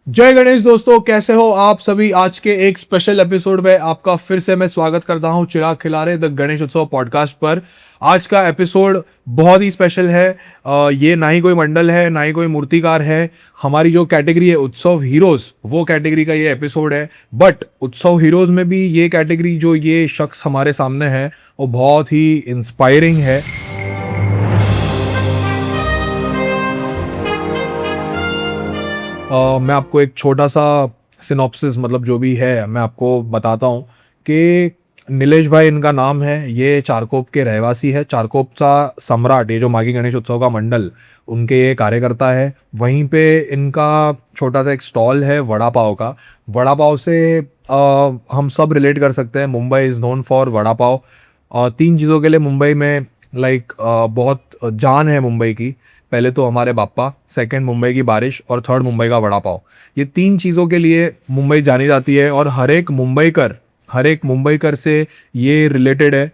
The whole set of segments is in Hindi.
जय गणेश दोस्तों, कैसे हो आप सभी। आज के एक स्पेशल एपिसोड में आपका फिर से मैं स्वागत करता हूं चिराग खिलारे द गणेश उत्सव पॉडकास्ट पर। आज का एपिसोड बहुत ही स्पेशल है। ये ना ही कोई मंडल है ना ही कोई मूर्तिकार है। हमारी जो कैटेगरी है उत्सव हीरोज, वो कैटेगरी का ये एपिसोड है। बट उत्सव हीरोज में भी ये कैटेगरी, जो ये शख्स हमारे सामने है, वो बहुत ही इंस्पायरिंग है। मैं आपको एक छोटा सा सिनॉप्सिस, मतलब जो भी है, मैं आपको बताता हूँ कि नीलेश भाई इनका नाम है। ये चारकोप के रहवासी है। चारकोप का सम्राट, ये जो मागी गणेश उत्सव का मंडल, उनके ये कार्यकर्ता है। वहीं पे इनका छोटा सा एक स्टॉल है वड़ा पाव का। वड़ा पाव से हम सब रिलेट कर सकते हैं। Mumbai is known for vada pav. तीन चीज़ों के लिए मुंबई में बहुत जान है मुंबई की। पहले तो हमारे बापा, सेकंड मुंबई की बारिश, और थर्ड मुंबई का वड़ा पाव। ये तीन चीज़ों के लिए मुंबई जानी जाती है और हर एक मुंबईकर से ये रिलेटेड है।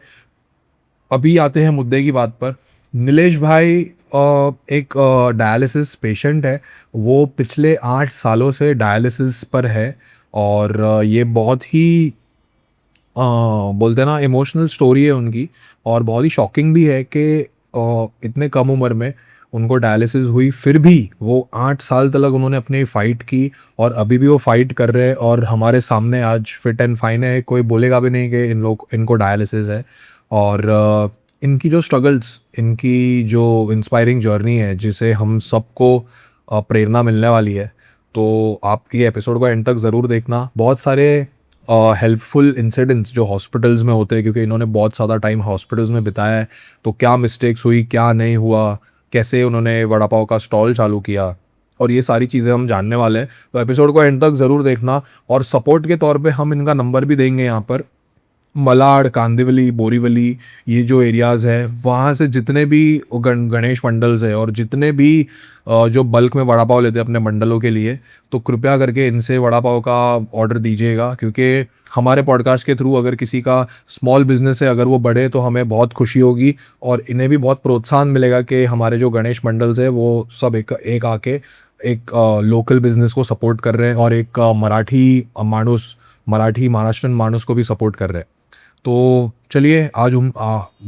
अभी आते हैं मुद्दे की बात पर। नीलेश भाई एक डायलिसिस पेशेंट है। वो पिछले 8 सालों से डायलिसिस पर है। और ये बहुत ही बोलते हैं ना, इमोशनल स्टोरी है उनकी। और बहुत ही शॉकिंग भी है कि इतने कम उम्र में उनको डायलिसिस हुई, फिर भी वो 8 साल तक उन्होंने अपनी फ़ाइट की और अभी भी वो फाइट कर रहे हैं। और हमारे सामने आज फिट एंड फाइन है। कोई बोलेगा भी नहीं कि इनको डायलिसिस है। और इनकी जो स्ट्रगल्स, इनकी जो इंस्पायरिंग जर्नी है, जिसे हम सबको प्रेरणा मिलने वाली है। तो आप ये एपिसोड को एंड तक ज़रूर देखना। बहुत सारे हेल्पफुल इंसिडेंट्स जो हॉस्पिटल्स में होते हैं, क्योंकि इन्होंने बहुत ज़्यादा टाइम हॉस्पिटल्स में बिताया है, तो क्या मिस्टेक्स हुई, क्या नहीं हुआ, कैसे उन्होंने वड़ा पाव का स्टॉल चालू किया, और ये सारी चीज़ें हम जानने वाले हैं। तो एपिसोड को एंड तक ज़रूर देखना। और सपोर्ट के तौर पे हम इनका नंबर भी देंगे यहाँ पर। मलाड, कांदिवली, बोरीवली, ये जो एरियाज़ है, वहाँ से जितने भी गणेश मंडल्स है और जितने भी जो बल्क में वड़ा पाव लेते हैं अपने मंडलों के लिए, तो कृपया करके इनसे वड़ा पाव का ऑर्डर दीजिएगा। क्योंकि हमारे पॉडकास्ट के थ्रू अगर किसी का स्मॉल बिजनेस है, अगर वो बढ़े, तो हमें बहुत खुशी होगी और इन्हें भी बहुत प्रोत्साहन मिलेगा कि हमारे जो गणेश मंडल्स है वो सब एक आके एक लोकल बिजनेस को सपोर्ट कर रहे हैं और एक मराठी महाराष्ट्रन मानुस को भी सपोर्ट कर रहे हैं। तो चलिए आज हम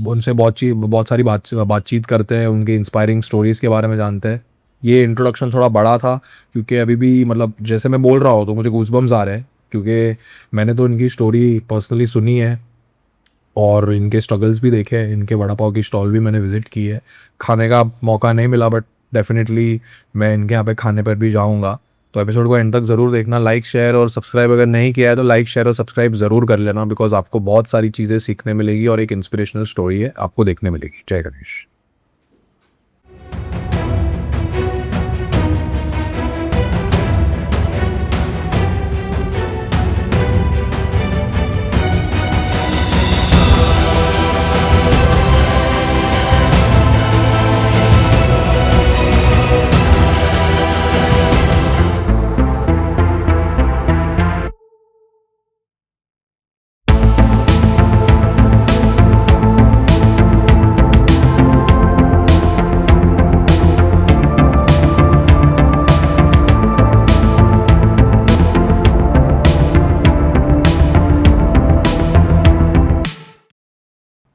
उनसे बहुत सारी बातचीत करते हैं, उनकी इंस्पायरिंग स्टोरीज़ के बारे में जानते हैं। ये इंट्रोडक्शन थोड़ा बड़ा था, क्योंकि अभी भी मतलब जैसे मैं बोल रहा हूँ तो मुझे गूज़बम्स आ रहे हैं, क्योंकि मैंने तो इनकी स्टोरी पर्सनली सुनी है और इनके स्ट्रगल्स भी देखे हैं। इनके वड़ा पाव की स्टॉल भी मैंने विज़िट की है। खाने का मौका नहीं मिला, बट डेफिनेटली मैं इनके यहाँ पे खाने पर भी जाऊँगा। तो एपिसोड को एंड तक ज़रूर देखना। लाइक, शेयर और सब्सक्राइब अगर नहीं किया है तो लाइक, शेयर और सब्सक्राइब ज़रूर कर लेना, बिकॉज आपको बहुत सारी चीज़ें सीखने मिलेगी और एक इंस्पिरेशनल स्टोरी है आपको देखने मिलेगी। जय गणेश।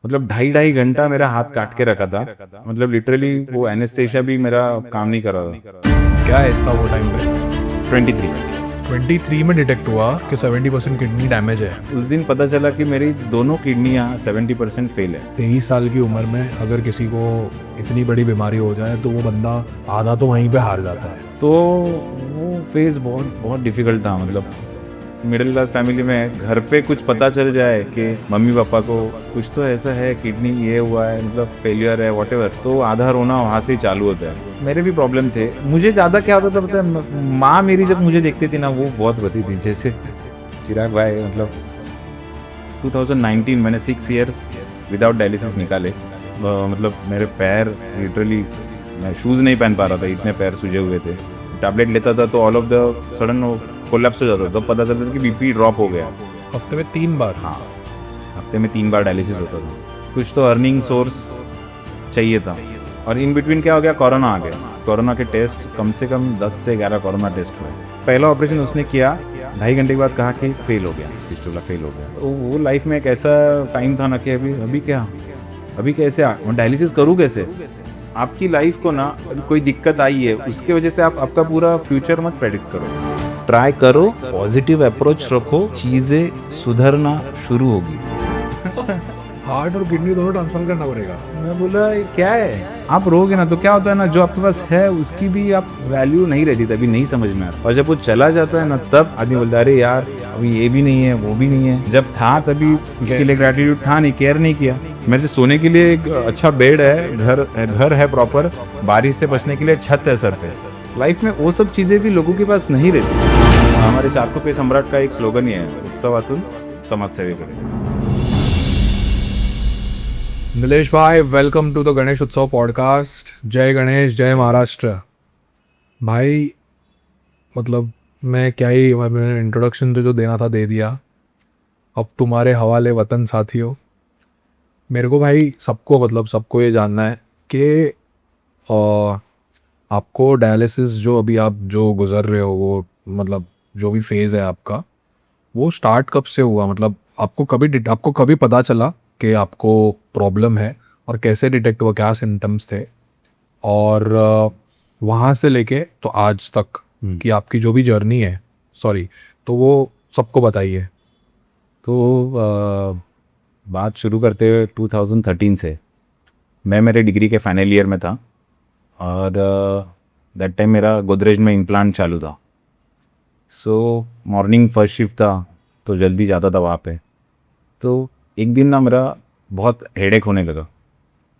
मतलब 2.5 घंटा मेरा हाथ काट के रखा था। मतलब लिटरली वो एनेस्थेशिया भी मेरा काम नहीं कर रहा था। क्या एज था वो टाइम पे? 23 23 में डिटेक्ट हुआ कि 70% किडनी डैमेज है। उस दिन पता चला कि मेरी दोनों किडनियाँ 70% फेल है। 23 साल की उम्र में अगर किसी को इतनी बड़ी बीमारी हो जाए तो वो बंदा आधा तो वहीं पे हार जाता है। तो वो फेज बहुत बहुत डिफिकल्ट था। मतलब मिडिल क्लास फैमिली में घर पे कुछ पता चल जाए कि मम्मी पापा को कुछ तो ऐसा है, किडनी ये हुआ है, मतलब फेलियर है, वॉटेवर, तो आधा रोना वहाँ से चालू होता है। मेरे भी प्रॉब्लम थे। मुझे ज़्यादा क्या होता था पता है, माँ मेरी जब मुझे देखती थी ना, वो बहुत बती थी। जैसे चिराग भाई, मतलब 2019 मैंने 6 ईयर्स विदाउट डायलिसिस निकाले। मतलब मेरे पैर लिटरली, मैं शूज़ नहीं पहन पा रहा था, इतने पैर सूजे हुए थे। टैबलेट लेता था तो ऑल ऑफ द सडन वो कोलैप्स हो जाता था। तो पता चलता था कि बीपी ड्रॉप हो गया। हफ्ते में 3 बार? हाँ, हफ्ते में 3 बार डायलिसिस होता था। कुछ तो अर्निंग सोर्स चाहिए था। और इन बिटवीन क्या हो गया, कोरोना आ गया। कोरोना के टेस्ट कम से कम 10 से 11 कोरोना टेस्ट हुए। पहला ऑपरेशन उसने किया, 2.5 घंटे के बाद कहा कि फेल हो गया, फिस्टुला फेल हो गया। तो वो लाइफ में एक ऐसा टाइम था ना कि अभी क्या, अभी कैसे डायलिसिस करूँ कैसे। आपकी लाइफ को ना कोई दिक्कत आई है, उसके वजह से आप आपका पूरा फ्यूचर मत प्रेडिक्ट करो, ट्राई करो, पॉजिटिव अप्रोच रखो, चीज़ें सुधरना शुरू होगी। हार्ट और किडनी दोनों ट्रांसफर करना पड़ेगा। मैं बोला ये क्या है, आप रोगे ना तो क्या होता है ना, जो आपके पास है उसकी भी आप वैल्यू नहीं रहती, तभी नहीं समझ में आता। और जब वो चला जाता है ना, तब आदमी बोलता है अरे यार अभी ये भी नहीं है वो भी नहीं है। जब था तभी उसके लिए ग्रेटिट्यूड था नहीं, केयर नहीं किया। मेरे से सोने के लिए एक अच्छा बेड है, घर है प्रॉपर, बारिश से बचने के लिए छत है सर पे। लाइफ में वो सब चीज़ें भी लोगों के पास नहीं रहती। हमारे चारकों पे सम्राट का एक स्लोगन ही है, उत्सवातून समाज सेवेकडे। नीलेश भाई, वेलकम टू द गणेश उत्सव पॉडकास्ट। जय गणेश, जय महाराष्ट्र। भाई मतलब मैं क्या ही, मैंने इंट्रोडक्शन तो जो देना था दे दिया। अब तुम्हारे हवाले वतन साथियों। मेरे को भाई सबको ये जानना है कि आपको डायलिसिस जो अभी आप जो गुज़र रहे हो, वो मतलब जो भी फेज़ है आपका, वो स्टार्ट कब से हुआ? मतलब आपको कभी पता चला कि आपको प्रॉब्लम है, और कैसे डिटेक्ट हुआ, क्या सिम्टम्स थे, और वहाँ से लेके तो आज तक कि आपकी जो भी जर्नी है, तो वो सबको बताइए। तो बात शुरू करते हुए 2013 से, मैं मेरे डिग्री के फाइनल ईयर में था, और दैट टाइम मेरा गोदरेज में इम्प्लांट चालू था। सो मॉर्निंग फर्स्ट शिफ्ट था, तो जल्दी जाता था वहाँ पे। तो एक दिन ना मेरा बहुत हेडेक होने लगा,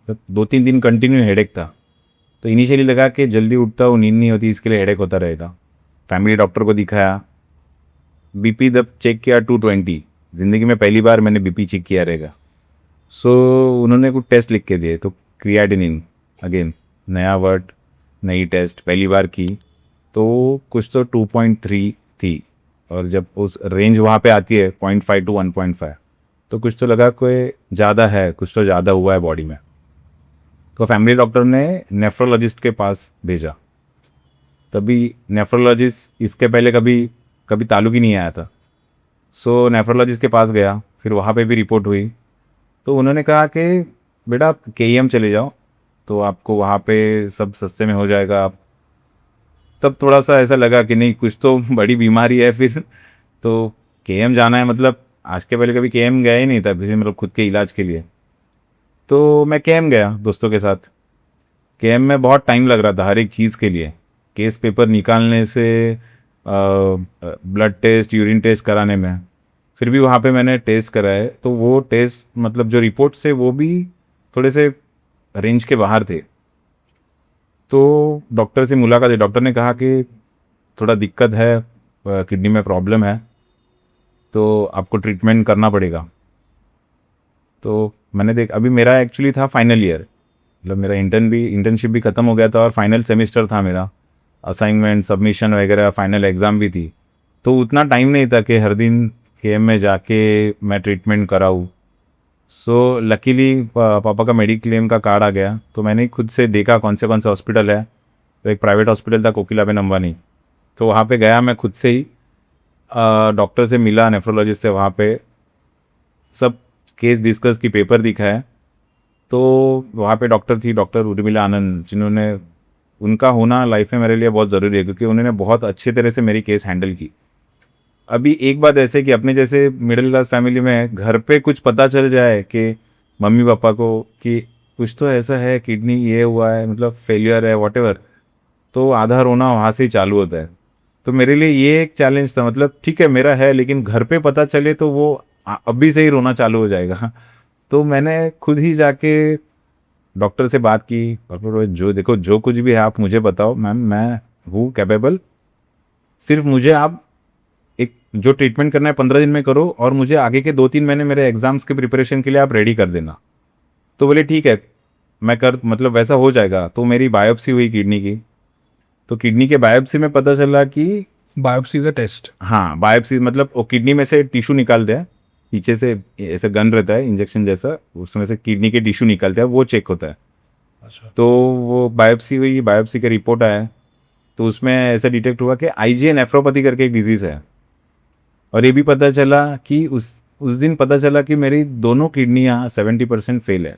तो 2-3 दिन कंटिन्यू हेडेक था। तो इनिशियली लगा कि जल्दी उठता हूँ, नींद नहीं होती, इसके लिए हेडेक होता रहेगा। फैमिली डॉक्टर को दिखाया, बीपी जब चेक किया 220, ज़िंदगी में पहली बार मैंने बीपी चेक किया रहेगा। सो उन्होंने कुछ टेस्ट लिख के दिए, तो क्रिएटिनिन, अगेन नया वर्ड, नई टेस्ट पहली बार की, तो कुछ तो 2.3 थी, और जब उस रेंज वहाँ पे आती है 0.5 to 1.5, तो कुछ तो लगा कोई ज़्यादा है, कुछ तो ज़्यादा हुआ है बॉडी में। तो फैमिली डॉक्टर ने नेफ्रोलॉजिस्ट के पास भेजा। तभी नेफ्रोलॉजिस्ट इसके पहले कभी ताल्लुक ही नहीं आया था। सो नेफ्रोलॉजिस्ट के पास गया, फिर वहाँ पे भी रिपोर्ट हुई। तो उन्होंने कहा कि बेटा आप KEM चले जाओ, तो आपको वहाँ पे सब सस्ते में हो जाएगा। आप तब थोड़ा सा ऐसा लगा कि नहीं, कुछ तो बड़ी बीमारी है फिर। तो KEM जाना है, मतलब आज के पहले कभी KEM गया ही नहीं था, किसी मतलब खुद के इलाज के लिए। तो मैं KEM गया दोस्तों के साथ। KEM में बहुत टाइम लग रहा था हर एक चीज़ के लिए, केस पेपर निकालने से ब्लड टेस्ट, यूरिन टेस्ट कराने में। फिर भी वहाँ पे मैंने टेस्ट कराए, तो वो टेस्ट मतलब जो रिपोर्ट से वो भी थोड़े से रेंज के बाहर थे। तो डॉक्टर से मुलाकात है, डॉक्टर ने कहा कि थोड़ा दिक्कत है, किडनी में प्रॉब्लम है, तो आपको ट्रीटमेंट करना पड़ेगा। तो मैंने अभी मेरा एक्चुअली था फाइनल ईयर, मतलब मेरा इंटर्नशिप भी ख़त्म हो गया था, और फाइनल सेमेस्टर था मेरा, असाइनमेंट सबमिशन वगैरह, फाइनल एग्ज़ाम भी थी। तो उतना टाइम नहीं था कि हर दिन KEM में जाके मैं ट्रीटमेंट कराऊँ। सो लकीली पापा का मेडिक्लेम का कार्ड आ गया, तो मैंने खुद से देखा कौन से हॉस्पिटल है। तो एक प्राइवेट हॉस्पिटल था कोकिलाबेन अंबानी, तो वहाँ पे गया मैं खुद से ही। डॉक्टर से मिला, नेफ्रोलॉजिस्ट से, वहाँ पे सब केस डिस्कस की पेपर दिखाया। तो वहाँ पे डॉक्टर थी, डॉक्टर उर्मिला आनंद, जिन्होंने, उनका होना लाइफ में मेरे लिए बहुत ज़रूरी है, क्योंकि उन्होंने बहुत अच्छे तरह से मेरी केस हैंडल की। अभी एक बात ऐसे कि अपने जैसे मिडिल क्लास फैमिली में घर पे कुछ पता चल जाए कि मम्मी पापा को कि कुछ तो ऐसा है, किडनी ये हुआ है, मतलब फेलियर है, वॉटेवर, तो आधा रोना वहाँ से ही चालू होता है। तो मेरे लिए ये एक चैलेंज था, मतलब ठीक है मेरा है, लेकिन घर पे पता चले तो वो अभी से ही रोना चालू हो जाएगा। तो मैंने खुद ही जाके डॉक्टर से बात की। डॉक्टर बोले जो देखो, जो कुछ भी है आप मुझे बताओ मैम, मैं हूँ कैपेबल, सिर्फ मुझे आप एक जो ट्रीटमेंट करना है 15 दिन में करो, और मुझे आगे के 2-3 महीने मेरे एग्ज़ाम्स के प्रिपरेशन के लिए आप रेडी कर देना। तो बोले ठीक है, मैं मतलब वैसा हो जाएगा। तो मेरी बायोप्सी हुई किडनी की, तो किडनी के बायोप्सी में पता चला कि बायोप्सी इज अ टेस्ट। हाँ, बायोप्सी मतलब वो किडनी में से टिश्यू निकालते हैं, पीछे से ऐसे गन रहता है इंजेक्शन जैसा, उसमें से किडनी के टिश्यू निकलते हैं, वो चेक होता है। अच्छा। तो वो बायोप्सी हुई, बायोप्सी का रिपोर्ट आया, तो उसमें ऐसा डिटेक्ट हुआ कि आईजीए नेफ्रोपैथी करके एक डिजीज़ है। और ये भी पता चला कि उस दिन पता चला कि मेरी दोनों किडनियाँ 70% फेल है।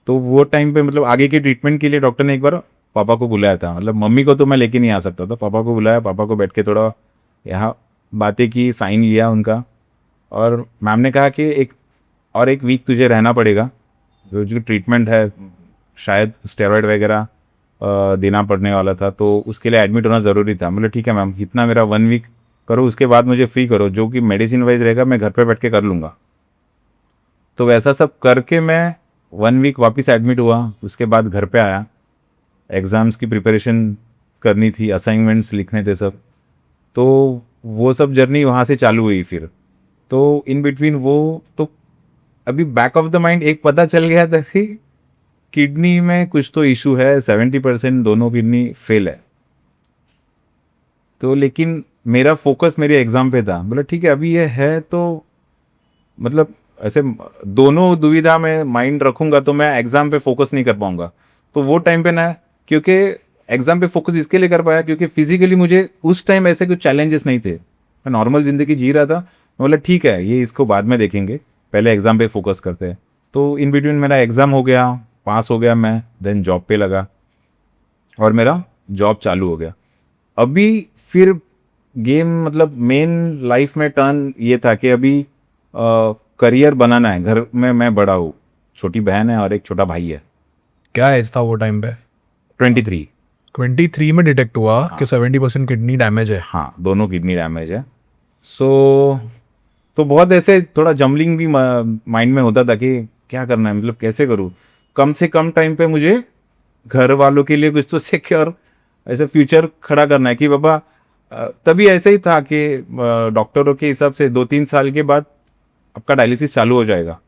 तो वो टाइम पे मतलब आगे के ट्रीटमेंट के लिए डॉक्टर ने एक बार पापा को बुलाया था। मतलब मम्मी को तो मैं लेके नहीं आ सकता था, पापा को बुलाया, पापा को बैठ के थोड़ा यहाँ बातें की, साइन लिया उनका। और मैम ने कहा कि एक वीक तुझे रहना पड़ेगा, जो ट्रीटमेंट है शायद स्टेरॉयड वगैरह देना पड़ने वाला था, तो उसके लिए एडमिट होना ज़रूरी था। मतलब ठीक है मैम, इतना मेरा 1 वीक करो, उसके बाद मुझे फ्री करो, जो कि मेडिसिन वाइज रहेगा मैं घर पे बैठ के कर लूँगा। तो वैसा सब करके मैं 1 वीक वापस एडमिट हुआ। उसके बाद घर पे आया, एग्ज़ाम्स की प्रिपरेशन करनी थी, असाइनमेंट्स लिखने थे सब। तो वो सब जर्नी वहाँ से चालू हुई फिर। तो इन बिटवीन वो तो अभी बैक ऑफ द माइंड एक पता चल गया था कि किडनी में कुछ तो इशू है, 70% दोनों किडनी फेल है। तो लेकिन मेरा फोकस मेरे एग्ज़ाम पे था। बोला ठीक है, अभी ये है तो मतलब ऐसे दोनों दुविधा में माइंड रखूंगा तो मैं एग्ज़ाम पे फोकस नहीं कर पाऊंगा। तो वो टाइम पे ना, क्योंकि एग्ज़ाम पे फोकस इसके लिए कर पाया क्योंकि फिजिकली मुझे उस टाइम ऐसे कुछ चैलेंजेस नहीं थे, मैं नॉर्मल ज़िंदगी जी रहा था। बोला ठीक है, ये इसको बाद में देखेंगे, पहले एग्ज़ाम पे फोकस करते हैं। तो इन बिटवीन मेरा एग्ज़ाम हो गया, पास हो गया मैं, देन जॉब पे लगा और मेरा जॉब चालू हो गया। अभी फिर गेम मतलब मेन लाइफ में टर्न ये था कि अभी करियर बनाना है। घर में मैं बड़ा हूँ, छोटी बहन है और एक छोटा भाई है। क्या एज था वो टाइम पे? 23। 23 में डिटेक्ट हुआ कि 70% किडनी डैमेज है। हाँ, दोनों किडनी डैमेज है। सो तो बहुत ऐसे थोड़ा जम्बलिंग भी माइंड में होता था कि क्या करना है, मतलब कैसे करूँ, कम से कम टाइम पे मुझे घर वालों के लिए कुछ तो सिक्योर ऐसे फ्यूचर खड़ा करना है कि बाबा तभी ऐसे ही था कि डॉक्टरों के हिसाब से 2-3 साल के बाद आपका डायलिसिस चालू हो जाएगा।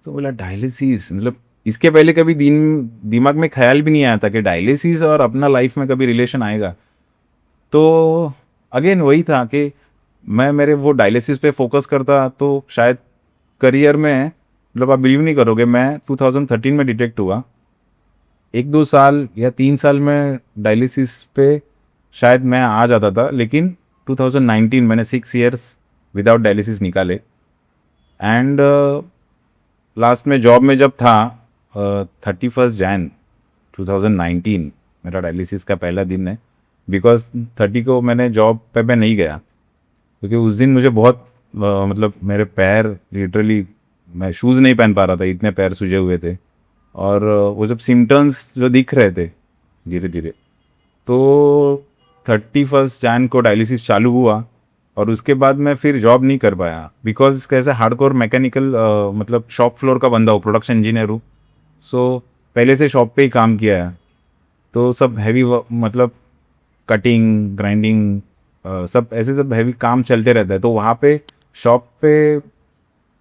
तो बोला डायलिसिस, मतलब इसके पहले कभी दिमाग में ख्याल भी नहीं आया था कि डायलिसिस और अपना लाइफ में कभी रिलेशन आएगा। तो अगेन वही था कि मैं मेरे वो डायलिसिस पे फोकस करता तो शायद करियर में, मतलब आप बिलीव नहीं करोगे, मैं 2013 में डिटेक्ट हुआ, 1-2 साल या 3 साल में डायलिसिस पे शायद मैं आ जाता था, लेकिन 2019 मैंने 6 ईयर्स विदाउट डायलिसिस निकाले। एंड लास्ट में जॉब में जब था 31 जनवरी 2019 मेरा डायलिसिस का पहला दिन है। बिकॉज 30 को मैंने जॉब पे मैं नहीं गया क्योंकि उस दिन मुझे बहुत मतलब मेरे पैर लिटरली, मैं शूज़ नहीं पहन पा रहा था, इतने पैर सूजे हुए थे। और वो जब सिम्टम्स जो दिख रहे थे धीरे धीरे, तो 31 जनवरी को डायलिसिस चालू हुआ और उसके बाद मैं फिर जॉब नहीं कर पाया। बिकॉज कैसे हार्डकोर मैकेनिकल मतलब शॉप फ्लोर का बंदा हूँ, प्रोडक्शन इंजीनियर हूँ। सो पहले से शॉप पे ही काम किया है, तो सब हैवी मतलब कटिंग ग्राइंडिंग सब ऐसे सब हैवी काम चलते रहता है। तो वहाँ पे शॉप पे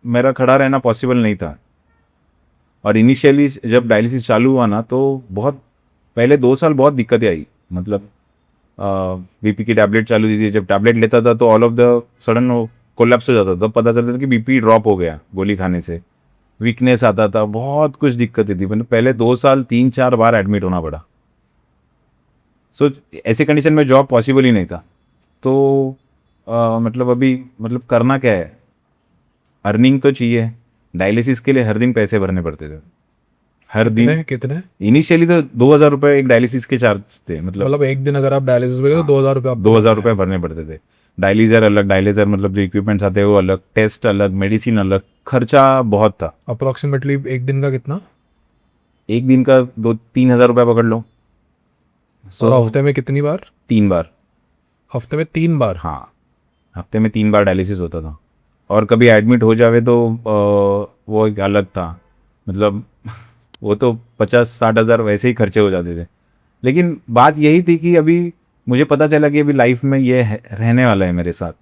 मेरा खड़ा रहना पॉसिबल नहीं था। और इनिशियली जब डायलिसिस चालू हुआ ना, तो बहुत पहले 2 साल बहुत दिक्कतें आई। मतलब बीपी की टैबलेट चालू दी थी, जब टैबलेट लेता था तो ऑल ऑफ द सडन वो कोलैप्स हो जाता था, तब पता चलता था कि बीपी ड्रॉप हो गया गोली खाने से, वीकनेस आता था, बहुत कुछ दिक्कतें थी। मतलब पहले 2 साल 3-4 बार एडमिट होना पड़ा। सो ऐसे कंडीशन में जॉब पॉसिबल ही नहीं था। तो मतलब अभी मतलब करना क्या है, अर्निंग तो चाहिए। डायलिसिस के लिए हर दिन पैसे भरने पड़ते थे, हर दिन। कितने? इनिशियली तो 2,000 रुपये एक डायलिसिस के चार्ज थे। मतलब एक दिन अगर आप डायलिसिस पे गए तो 2000 रुपये आपको 2,000 रुपये भरने पड़ते थे। डायलिजर अलग, डायलिजर मतलब जो इक्विपमेंट्स आते हैं वो अलग, टेस्ट अलग, मेडिसिन अलग, खर्चा बहुत था। अप्रोक्सीमेटली एक दिन का कितना? एक दिन का 2-3 हज़ार रुपये पकड़ लो। और हफ्ते में कितनी बार? 3 बार। हफ्ते में 3 बार? हाँ, हफ्ते में 3 बार डायलिसिस होता था। और कभी एडमिट हो जावे तो वो एक अलग था। मतलब वो तो 50-60 हज़ार वैसे ही खर्चे हो जाते थे। लेकिन बात यही थी कि अभी मुझे पता चला कि अभी लाइफ में ये रहने वाला है मेरे साथ।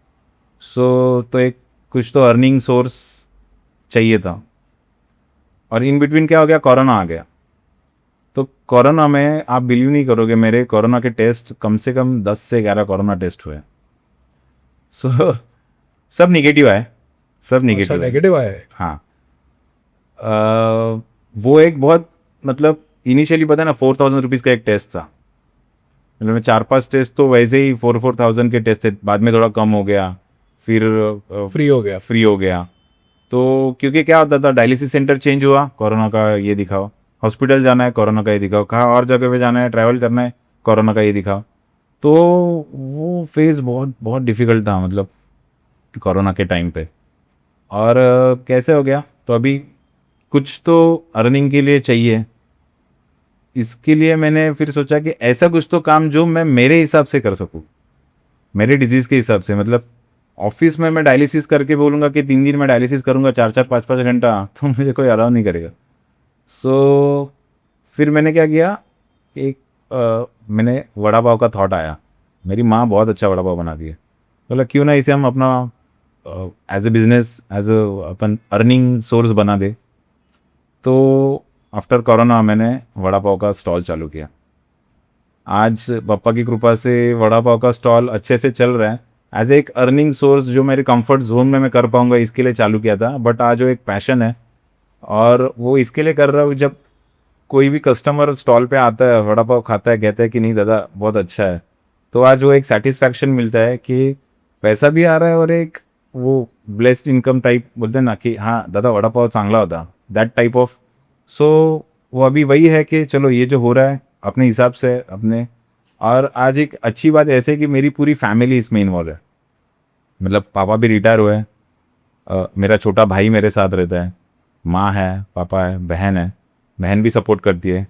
सो तो एक कुछ तो अर्निंग सोर्स चाहिए था। और इन बिटवीन क्या हो गया, कोरोना आ गया। तो कोरोना में आप बिलीव नहीं करोगे, मेरे कोरोना के टेस्ट कम से कम 10 से 11 कोरोना टेस्ट हुए। सो सब निगेटिव आए, सब निगेटिव आए। नेगेटिव आया है? हाँ। वो एक बहुत मतलब इनिशियली पता है ना, 4,000 रुपीज़ का एक टेस्ट था। मतलब मैं 4-5 टेस्ट तो वैसे ही 4,000 के टेस्ट थे, बाद में थोड़ा कम हो गया, फिर फ्री हो गया। फ्री हो गया। तो क्योंकि क्या होता था, डायलिसिस सेंटर चेंज हुआ, कोरोना का ये दिखाओ, हॉस्पिटल जाना है कोरोना का ये दिखाओ, कहाँ और जगह पे जाना है, ट्रैवल करना है, कोरोना का ये दिखाओ। तो वो फेज़ बहुत बहुत डिफ़िकल्ट था, मतलब कोरोना के टाइम पे। और कैसे हो गया, तो अभी कुछ तो अर्निंग के लिए चाहिए। इसके लिए मैंने फिर सोचा कि ऐसा कुछ तो काम जो मैं मेरे हिसाब से कर सकूँ, मेरे डिजीज़ के हिसाब से। मतलब ऑफिस में मैं डायलिसिस करके बोलूँगा कि 3 दिन में डायलिसिस करूँगा, 4-4 5-5 घंटा, तो मुझे कोई अलाउ नहीं करेगा। सो फिर मैंने क्या किया, एक मैंने वड़ा पाव का थॉट आया। मेरी माँ बहुत अच्छा वड़ा पाव बनाती है, बोला क्यों ना इसे हम अपना as a business, as a अपन अर्निंग सोर्स बना दे। तो आफ्टर कोरोना मैंने वड़ा पाव का स्टॉल चालू किया। आज पापा की कृपा से वड़ा पाव का स्टॉल अच्छे से चल रहा है। एज एक अर्निंग सोर्स जो मेरे कंफर्ट जोन में मैं कर पाऊंगा, इसके लिए चालू किया था, बट आज वो एक पैशन है। और वो इसके लिए कर रहा हूँ, जब कोई भी कस्टमर स्टॉल पे आता है, वड़ा पाव खाता है, कहता है कि नहीं दादा बहुत अच्छा है, तो आज वो एक सेटिस्फैक्शन मिलता है कि पैसा भी आ रहा है और एक वो ब्लेस्ड इनकम टाइप बोलते हैं ना, कि हाँ दादा वड़ा पाव चांगला होता, दैट टाइप ऑफ। सो वो अभी वही है कि चलो ये जो हो रहा है अपने हिसाब से अपने। और आज एक अच्छी बात ऐसे है कि मेरी पूरी फैमिली इसमें इन्वॉल्व है। मतलब पापा भी रिटायर हुए हैं, मेरा छोटा भाई मेरे साथ रहता है, माँ है, पापा है, बहन है, बहन भी सपोर्ट करती है।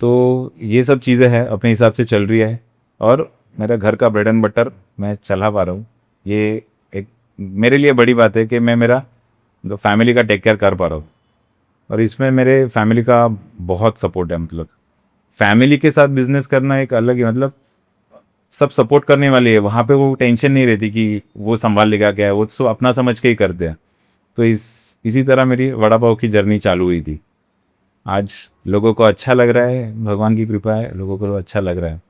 तो ये सब चीज़ें हैं, अपने हिसाब से चल रही है। और मेरा घर का ब्रेड एंड बटर मैं चला पा रहा हूँ। ये एक मेरे लिए बड़ी बात है कि मैं मेरा फैमिली का टेक केयर कर पा रहा हूँ। और इसमें मेरे फैमिली का बहुत सपोर्ट है। मतलब फैमिली के साथ बिजनेस करना एक अलग ही, मतलब सब सपोर्ट करने वाले है, वहाँ पे वो टेंशन नहीं रहती कि वो संभाल लेगा क्या है, वो सब अपना समझ के ही करते हैं। तो इसी तरह मेरी वड़ा पाव की जर्नी चालू हुई थी। आज लोगों को अच्छा लग रहा है, भगवान की कृपा है, लोगों को अच्छा लग रहा है।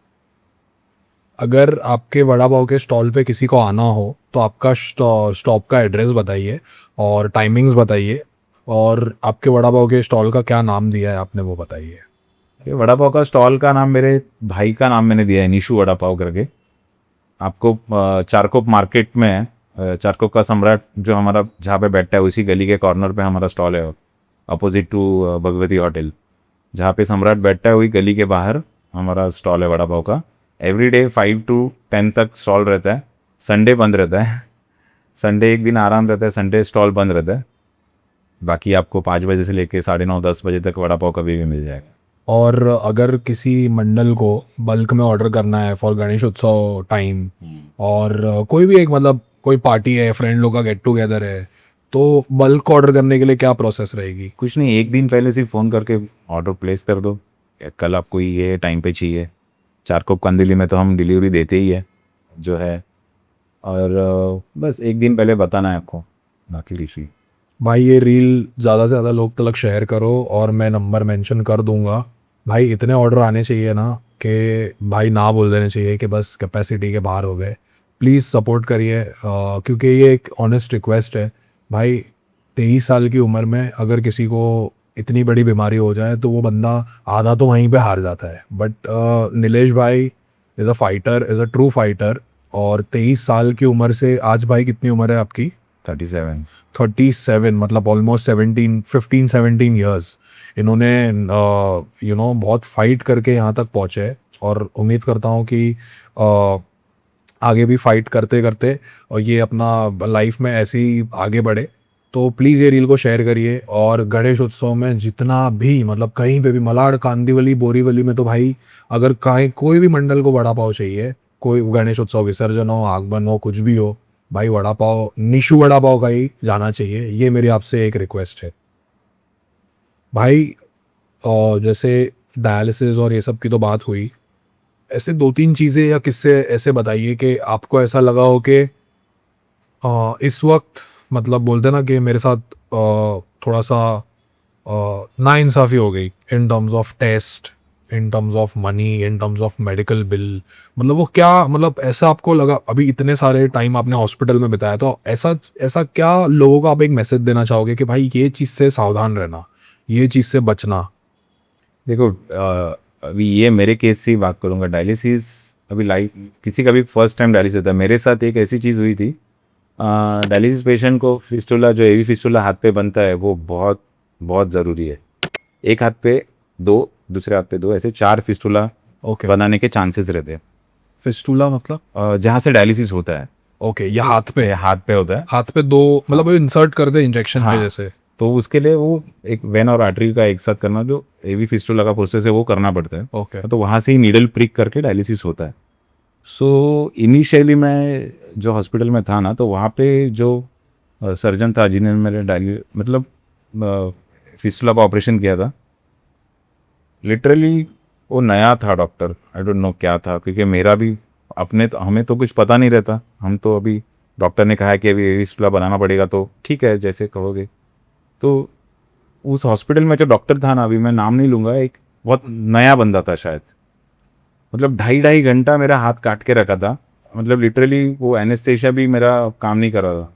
अगर आपके वड़ा पाव के स्टॉल पे किसी को आना हो तो आपका स्टॉप का एड्रेस बताइए और टाइमिंग्स बताइए, और आपके वड़ा पाव के स्टॉल का क्या नाम दिया है आपने वो बताइए। ये वड़ा पाव का स्टॉल का नाम मेरे भाई का नाम मैंने दिया है, निशु वड़ा पाव करके। आपको चारकोप मार्केट में है, चारकोप का सम्राट जो हमारा जहाँ पे बैठता है उसी गली के कॉर्नर पे हमारा स्टॉल है, अपोजिट टू भगवती होटल। जहाँ पे सम्राट बैठता है वही गली के बाहर हमारा स्टॉल है वड़ा पाव का। एवरीडे 5 to 10 तक स्टॉल रहता है, संडे बंद रहता है। संडे एक दिन आराम रहता है, संडे स्टॉल बंद रहता है। बाकी आपको 5 बजे से लेके 9:30-10 बजे तक वड़ा पाव कभी भी मिल जाएगा। और अगर किसी मंडल को बल्क में ऑर्डर करना है फॉर गणेश उत्सव टाइम, और कोई भी एक मतलब कोई पार्टी है, फ्रेंड लोग का गेट टुगेदर है, तो बल्क ऑर्डर करने के लिए क्या प्रोसेस रहेगी? कुछ नहीं, एक दिन पहले से फ़ोन करके ऑर्डर प्लेस कर दो, कल आपको ये टाइम पे चाहिए। चारकोप कंदिली में तो हम डिलीवरी देते ही है जो है। और बस एक दिन पहले बताना है आपको, बाकी किसी। भाई ये रील ज़्यादा से ज़्यादा लोग तक शेयर करो और मैं नंबर मेंशन कर दूंगा। भाई इतने ऑर्डर आने चाहिए ना कि भाई ना बोल देने चाहिए कि बस कैपेसिटी के बाहर हो गए। प्लीज़ सपोर्ट करिए, क्योंकि ये एक ऑनेस्ट रिक्वेस्ट है। भाई 23 साल की उम्र में अगर किसी को इतनी बड़ी बीमारी हो जाए तो वो बंदा आधा तो वहीं पे हार जाता है, बट नीलेश भाई is a fighter, is a true fighter. और 23 साल की उम्र से आज भाई कितनी उम्र है आपकी? 37। 37, मतलब ऑलमोस्ट 15-17 ईयर्स इन्होंने बहुत फाइट करके यहाँ तक पहुँचे हैं। और उम्मीद करता हूँ कि आगे भी फाइट करते करते और ये अपना लाइफ में ऐसे ही आगे बढ़े। तो प्लीज़ ये रील को शेयर करिए। और गणेश उत्सव में जितना भी मतलब कहीं पे भी मलाड, कांदीवली, बोरीवली में तो भाई अगर कहीं कोई भी मंडल को वड़ा पाव चाहिए, कोई गणेश उत्सव विसर्जन हो, आगमन हो, कुछ भी हो, भाई वड़ा पाव, निशु वड़ा पाव का ही जाना चाहिए। ये मेरी आपसे एक रिक्वेस्ट है भाई। और जैसे डायलिसिस और ये सब की तो बात हुई, ऐसे 2-3 चीज़ें या किस्से ऐसे बताइए कि आपको ऐसा लगा हो कि इस वक्त मतलब बोलते ना कि मेरे साथ थोड़ा सा नाइंसाफ़ी हो गई in terms of taste, in terms of money, in terms of medical bill. मतलब वो क्या, मतलब ऐसा आपको लगा? अभी इतने सारे टाइम आपने हॉस्पिटल में बिताया, तो ऐसा ऐसा क्या लोगों को आप एक मैसेज देना चाहोगे कि भाई ये चीज़ से सावधान रहना, ये चीज़ से बचना? देखो, अभी ये मेरे केस से ही बात करूँगा। डायलिसिस अभी लाइफ किसी का भी फर्स्ट टाइम डायलिसिस होता है। मेरे साथ एक ऐसी चीज़ हुई थी, डायलिसिस पेशेंट को फिस्टुला, जो एवी फिस्टुला हाथ पे बनता है, वो बहुत बहुत ज़रूरी है। एक हाथ पे दो, दूसरे हाथ पे दो, ऐसे 4 फिस्टुला ओके, बनाने के चांसेस रहते हैं। फिस्टुला मतलब? जहाँ से डायलिसिस होता है, ओके, ये हाथ पे? हाथ पे होता है। हाथ पे दो, मतलब इंसर्ट कर दे इंजेक्शन हाँ। पे जैसे? तो उसके लिए वो एक वेन और आर्टरी का एक साथ करना, जो एवी फिस्टुला का प्रोसेस है, वो करना पड़ता है। ओके, तो वहाँ से ही नीडल प्रिक करके डायलिसिस होता है। सो इनिशियली मैं जो हॉस्पिटल में था ना, तो वहाँ पे जो सर्जन था जिन्होंने मेरे मतलब फिस्टुला का ऑपरेशन किया था, लिटरली वो नया था डॉक्टर। आई डोंट नो क्या था, क्योंकि मेरा भी अपने तो हमें तो कुछ पता नहीं रहता। हम तो अभी डॉक्टर ने कहा है कि अभी फिस्टुला बनाना पड़ेगा, तो ठीक है जैसे कहोगे। तो उस हॉस्पिटल में जो डॉक्टर था ना, अभी मैं नाम नहीं लूँगा, एक बहुत नया बंदा था शायद। मतलब 2.5 घंटा मेरा हाथ काट के रखा था। मतलब लिटरली वो एनेस्थेशिया भी मेरा काम नहीं कर रहा था।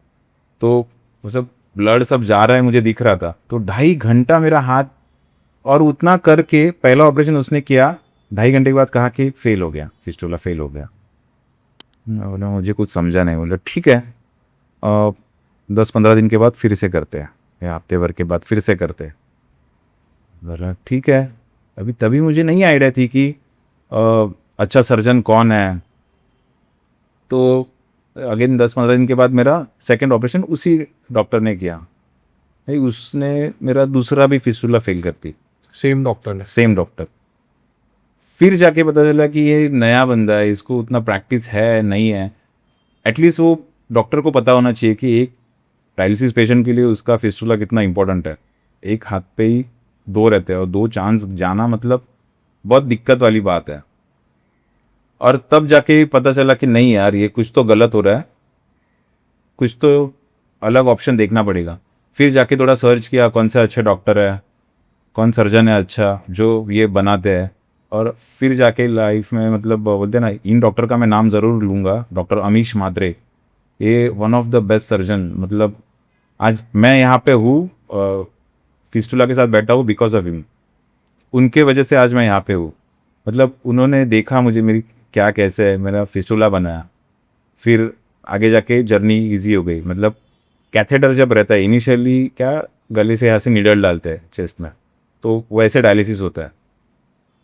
तो वो सब ब्लड सब जा रहा है, मुझे दिख रहा था। तो 2.5 घंटा मेरा हाथ, और उतना करके पहला ऑपरेशन उसने किया, 2.5 घंटे के बाद कहा कि फेल हो गया, फिस्टुला फेल हो गया। मैं बोला मुझे कुछ समझा नहीं। बोला ठीक है, 10-15 दिन के बाद फिर से करते हैं, या हफ्ते भर के बाद फिर से करते हैं। बोला ठीक है। अभी तभी मुझे नहीं आइडिया थी कि अच्छा सर्जन कौन है। तो अगेन 10-15 दिन के बाद मेरा सेकंड ऑपरेशन उसी डॉक्टर ने किया। भाई उसने मेरा दूसरा भी फिस्टुला फेल कर दी, सेम डॉक्टर ने? Same doctor. फिर जाके पता चला कि ये नया बंदा है, इसको उतना प्रैक्टिस है नहीं है। एटलीस्ट वो डॉक्टर को पता होना चाहिए कि एक डायलिसिस पेशेंट के लिए उसका फिस्टुला कितना इंपॉर्टेंट है। एक हाथ पे ही दो रहते हैं, और 2 चांस जाना मतलब बहुत दिक्कत वाली बात है। और तब जाके पता चला कि नहीं यार, ये कुछ तो गलत हो रहा है, कुछ तो अलग ऑप्शन देखना पड़ेगा। फिर जाके थोड़ा सर्च किया कौन से अच्छे डॉक्टर है, कौन सर्जन है अच्छा जो ये बनाते हैं। और फिर जाके लाइफ में मतलब बोलते हैं ना, इन डॉक्टर का मैं नाम ज़रूर लूँगा, डॉक्टर अमीश म्हात्रे। ये one of the best surgeon. मतलब आज मैं यहाँ पे हूँ, फिस्टुला के साथ बैठा हूँ बिकॉज ऑफ हिम। उनके वजह से आज मैं यहाँ पे हूँ। मतलब उन्होंने देखा मुझे, मेरी क्या कैसे है, मेरा फिस्टुला बनाया। फिर आगे जाके जर्नी इजी हो गई। मतलब कैथेटर जब रहता है इनिशियली, क्या गले से यहाँ से नीडल डालते हैं चेस्ट में, तो वैसे डायलिसिस होता है।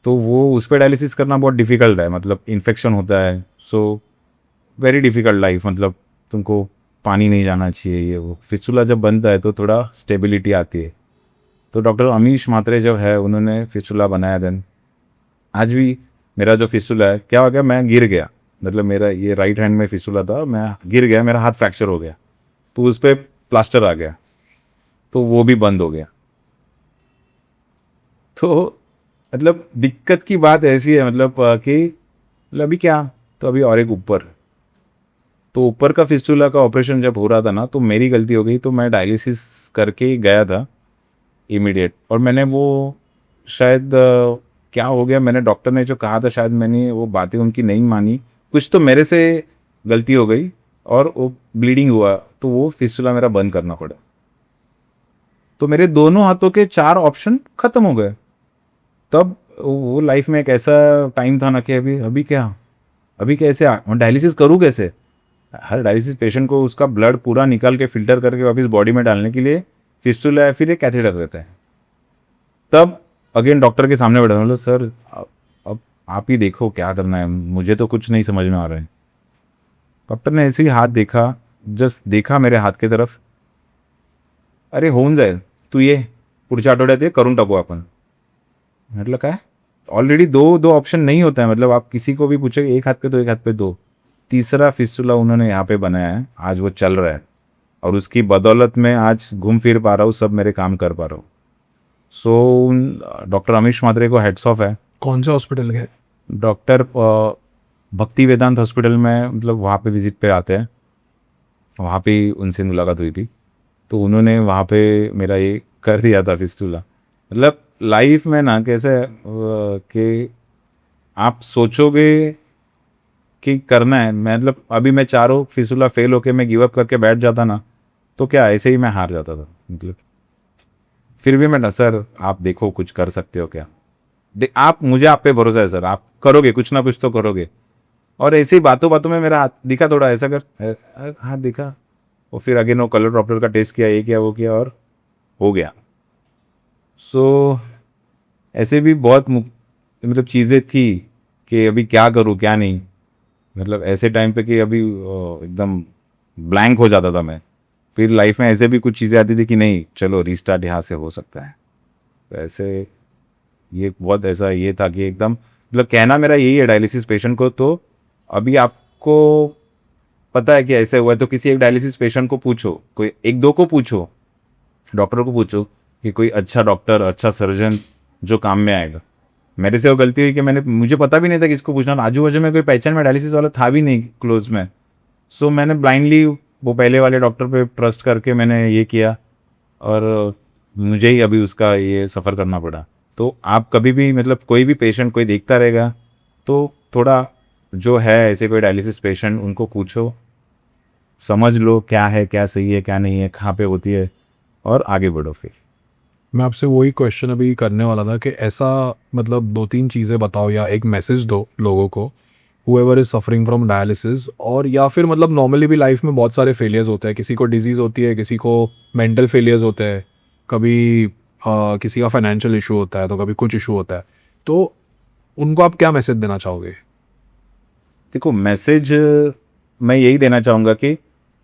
तो वो उस पर डायलिसिस करना बहुत डिफ़िकल्ट है, मतलब इन्फेक्शन होता है। So very difficult life. मतलब तुमको पानी नहीं जाना चाहिए, ये वो। फिस्टुला जब बनता है तो थोड़ा स्टेबिलिटी आती है। तो डॉक्टर अमीश म्हात्रे जो है, उन्होंने फिस्टुला बनाया। देन आज भी मेरा जो फिस्टुला है, क्या हो गया, मैं गिर गया। मतलब मेरा ये राइट हैंड में फिस्टुला था, मैं गिर गया, मेरा हाथ फ्रैक्चर हो गया, तो उस पर प्लास्टर आ गया, तो वो भी बंद हो गया। तो मतलब दिक्कत की बात ऐसी है, मतलब कि मतलब अभी क्या, तो अभी और एक ऊपर, तो ऊपर का फिस्टुला का ऑपरेशन जब हो रहा था ना, तो मेरी गलती हो गई। तो मैं डायलिसिस करके गया था इमीडिएट, और मैंने वो शायद क्या हो गया, मैंने डॉक्टर ने जो कहा था, शायद मैंने वो बातें उनकी नहीं मानी। कुछ तो मेरे से गलती हो गई, और वो ब्लीडिंग हुआ, तो वो फिस्टुला मेरा बंद करना पड़ा। तो मेरे दोनों हाथों के 4 ऑप्शन ख़त्म हो गए। तब वो लाइफ में एक ऐसा टाइम था ना कि अभी क्या, अभी कैसे डायलिसिस करूँ कैसे। हर डायलिसिस पेशेंट को उसका ब्लड पूरा निकाल के फिल्टर करके वापस बॉडी में डालने के लिए फिस्टुला या फिर एक कैथेटर रहता है। तब अगेन डॉक्टर के सामने बैठा, बोलो सर अब आप ही देखो क्या करना है, मुझे तो कुछ नहीं समझ में आ रहा है। डॉक्टर ने ऐसे ही हाथ देखा, जस्ट देखा मेरे हात की तरफ, अरे होऊन जाईल, तू ये पुढच्या आठवड्यात ये, करून टाकू आपण। मतलब काय, ऑलरेडी दो दो ऑप्शन नहीं होता है। मतलब आप किसी को भी पूछे एक हाथ पे दो, एक हाथ पे दो, तीसरा फिस्टुला उन्होंने यहाँ पे बनाया है, आज वो चल रहा है, और उसकी बदौलत में आज घूम फिर पा रहा हूँ, सब मेरे काम कर पा रहा हूँ। सो डॉक्टर अमीश म्हात्रे को हेड्स ऑफ है। कौन से हॉस्पिटल गए? डॉक्टर भक्ति वेदांत हॉस्पिटल में, मतलब वहाँ पे विजिट पे आते हैं, वहाँ पे उनसे मुलाकात हुई थी। तो उन्होंने वहाँ पे मेरा ये कर दिया था फिस्टुला। मतलब लाइफ में ना कैसे कि आप सोचोगे कि करना है, मतलब अभी मैं चारों फिस्टुला फेल होके मैं गिव अप करके बैठ जाता ना, तो क्या ऐसे ही मैं हार जाता था। मतलब फिर भी मैं ना, सर आप देखो कुछ कर सकते हो क्या। आप मुझे आप पे भरोसा है सर, आप करोगे कुछ ना कुछ तो करोगे। और ऐसे ही बातों बातों में मेरा हाथ दिखा, थोड़ा ऐसा कर, हाथ दिखा, और फिर अगेन वो कलर ड्रॉपटर का टेस्ट किया, ये किया वो किया, और हो गया। सो ऐसे भी बहुत मतलब चीज़ें थी कि अभी क्या करूँ क्या नहीं, मतलब ऐसे टाइम पे कि अभी एकदम ब्लैंक हो जाता था मैं। फिर लाइफ में ऐसे भी कुछ चीज़ें आती थी कि नहीं चलो रीस्टार्ट यहाँ से हो सकता है। तो ऐसे ये बहुत ऐसा ये था कि एकदम मतलब कहना मेरा यही है डायलिसिस पेशेंट को, तो अभी आपको पता है कि ऐसे हुआ है तो किसी एक डायलिसिस पेशेंट को पूछो, कोई एक दो को पूछो, डॉक्टर को पूछो कि कोई अच्छा डॉक्टर अच्छा सर्जन जो काम में आएगा। मेरे से वो गलती हुई कि मुझे पता भी नहीं था किसको पूछना, आजू बाजू में कोई पहचान में डायलिसिस वाला था भी नहीं क्लोज में। सो मैंने ब्लाइंडली वो पहले वाले डॉक्टर पे ट्रस्ट करके मैंने ये किया, और मुझे ही अभी उसका ये सफ़र करना पड़ा। तो आप कभी भी मतलब कोई भी पेशेंट कोई देखता रहेगा तो थोड़ा जो है ऐसे कोई डायलिसिस पेशेंट उनको पूछो, समझ लो क्या है, क्या सही है, क्या नहीं है, कहाँ पे होती है, और आगे बढ़ो फिर। मैं आपसे वही क्वेश्चन अभी करने वाला था कि ऐसा मतलब 2-3 चीज़ें बताओ या एक मैसेज दो लोगों को, whoever is suffering from dialysis, और या फिर मतलब नॉर्मली भी लाइफ में बहुत सारे फेलियर्स होते हैं, किसी को डिजीज़ होती है, किसी को मेंटल फेलियर्स होते हैं, कभी किसी का फाइनेंशियल इशू होता है, तो कभी कुछ इशू होता है, तो उनको आप क्या मैसेज देना चाहोगे? देखो मैसेज मैं यही देना चाहूँगा कि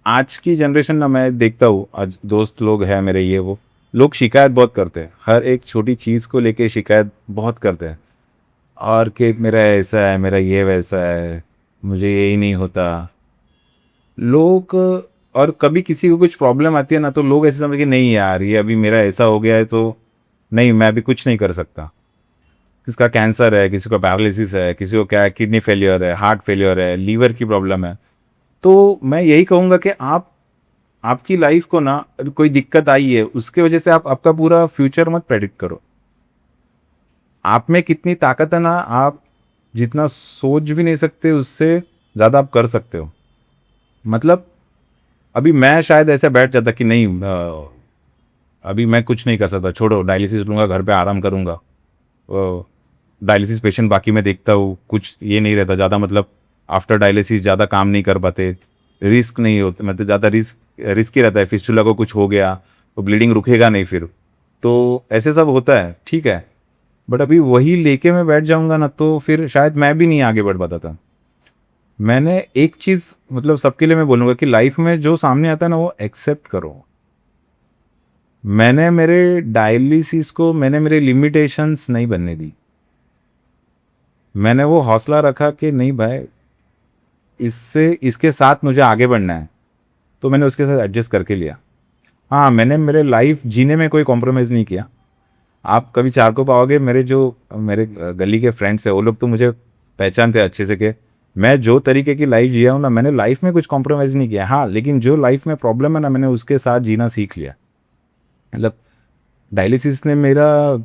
आज की जनरेशन ना, मैं देखता हूँ आज दोस्त लोग हैं मेरे, ये वो लोग शिकायत बहुत करते हैं, हर एक छोटी चीज़ को लेके शिकायत बहुत करते हैं, और कि मेरा ऐसा है, मेरा ये वैसा है, मुझे यही नहीं होता लोग। और कभी किसी को कुछ प्रॉब्लम आती है ना, तो लोग ऐसे समझ कि नहीं यार ये अभी मेरा ऐसा हो गया है तो नहीं मैं अभी कुछ नहीं कर सकता। किसका कैंसर है, किसी को पैरालिसिस है, किसी को क्या है, किडनी फेलियर है, हार्ट फेलियर है, लीवर की प्रॉब्लम है। तो मैं यही कहूँगा कि आप आपकी लाइफ को ना कोई दिक्कत आई है उसके वजह से आप आपका पूरा फ्यूचर मत प्रेडिक्ट करो। आप में कितनी ताकत है ना, आप जितना सोच भी नहीं सकते उससे ज़्यादा आप कर सकते हो। मतलब अभी मैं शायद ऐसे बैठ जाता कि नहीं अभी मैं कुछ नहीं कर सकता, छोड़ो डायलिसिस लूँगा, घर पे आराम करूँगा। डायलिसिस पेशेंट बाकी मैं देखता हूँ कुछ ये नहीं रहता ज़्यादा, मतलब आफ्टर डायलिसिस ज़्यादा काम नहीं कर पाते, रिस्क नहीं होता, मतलब ज़्यादा रिस्क ही रहता है, फिस्टुला को कुछ हो गया तो ब्लीडिंग रुकेगा नहीं फिर, तो ऐसे सब होता है, ठीक है। बट अभी वही लेके मैं बैठ जाऊँगा ना तो फिर शायद मैं भी नहीं आगे बढ़ पाता था। मैंने एक चीज़ मतलब सबके लिए मैं बोलूँगा कि लाइफ में जो सामने आता है ना वो एक्सेप्ट करो। मैंने मेरे डायलिसिस को मैंने मेरे लिमिटेशंस नहीं बनने दी। मैंने वो हौसला रखा कि नहीं भाई इससे इसके साथ मुझे आगे बढ़ना है, तो मैंने उसके साथ एडजस्ट करके लिया। हाँ, मैंने मेरे लाइफ जीने में कोई कॉम्प्रोमाइज़ नहीं किया। आप कभी चार को पाओगे, मेरे जो मेरे गली के फ्रेंड्स हैं वो लोग तो मुझे पहचानते हैं अच्छे से कि मैं जो तरीके की लाइफ जिया हूँ ना, मैंने लाइफ में कुछ कॉम्प्रोमाइज़ नहीं किया। हाँ, लेकिन जो लाइफ में प्रॉब्लम है ना, मैंने उसके साथ जीना सीख लिया। मतलब डायलिसिस ने मेरा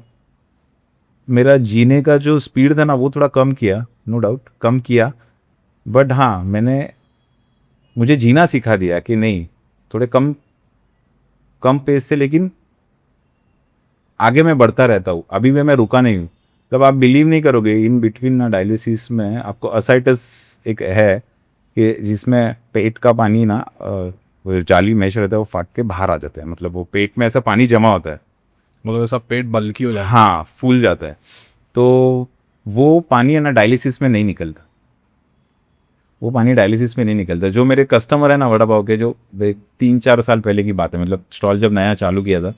मेरा जीने का जो स्पीड था ना वो थोड़ा कम किया, नो डाउट कम किया। बट हाँ, मुझे जीना सिखा दिया कि नहीं थोड़े कम कम पेस से, लेकिन आगे मैं बढ़ता रहता हूँ। अभी भी मैं रुका नहीं हूँ। तब आप बिलीव नहीं करोगे, इन बिटवीन ना डायलिसिस में आपको असाइटस एक है कि जिसमें पेट का पानी ना वो जाली मैश रहता है वो फाट के बाहर आ जाता है, मतलब वो पेट में ऐसा पानी जमा होता है। मतलब ऐसा पेट बल्की हो जाए? हाँ, फूल जाता है। तो वो पानी है ना डायलिसिस में नहीं निकलता, वो पानी डायलिसिस में नहीं निकलता। जो मेरे कस्टमर है ना वड़ा पाव के, जो 3-4 साल पहले की बात है, मतलब स्टॉल जब नया चालू किया था,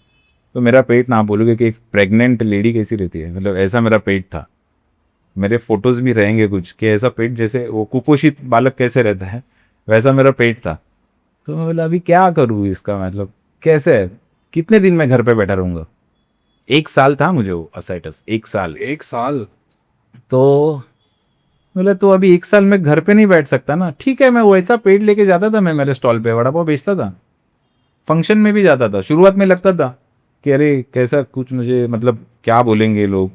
तो मेरा पेट ना बोलोगे कि प्रेग्नेंट लेडी कैसी रहती है, मतलब ऐसा मेरा पेट था। मेरे फोटोज़ भी रहेंगे कुछ कि ऐसा पेट जैसे वो कुपोषित बालक कैसे रहता है वैसा मेरा पेट था। तो मैं बोला अभी क्या करूँ इसका, मतलब कैसे कितने दिन मैं घर पे बैठा रहूँगा। 1 साल था मुझे वो असाइटस, 1 साल। 1 साल? तो बोले तो अभी 1 साल में घर पे नहीं बैठ सकता ना, ठीक है। मैं वैसा पेट लेके जाता था, मैं मेरे स्टॉल पे वड़ा पाव बेचता था, फंक्शन में भी जाता था। शुरुआत में लगता था कि अरे कैसा कुछ मुझे मतलब क्या बोलेंगे लोग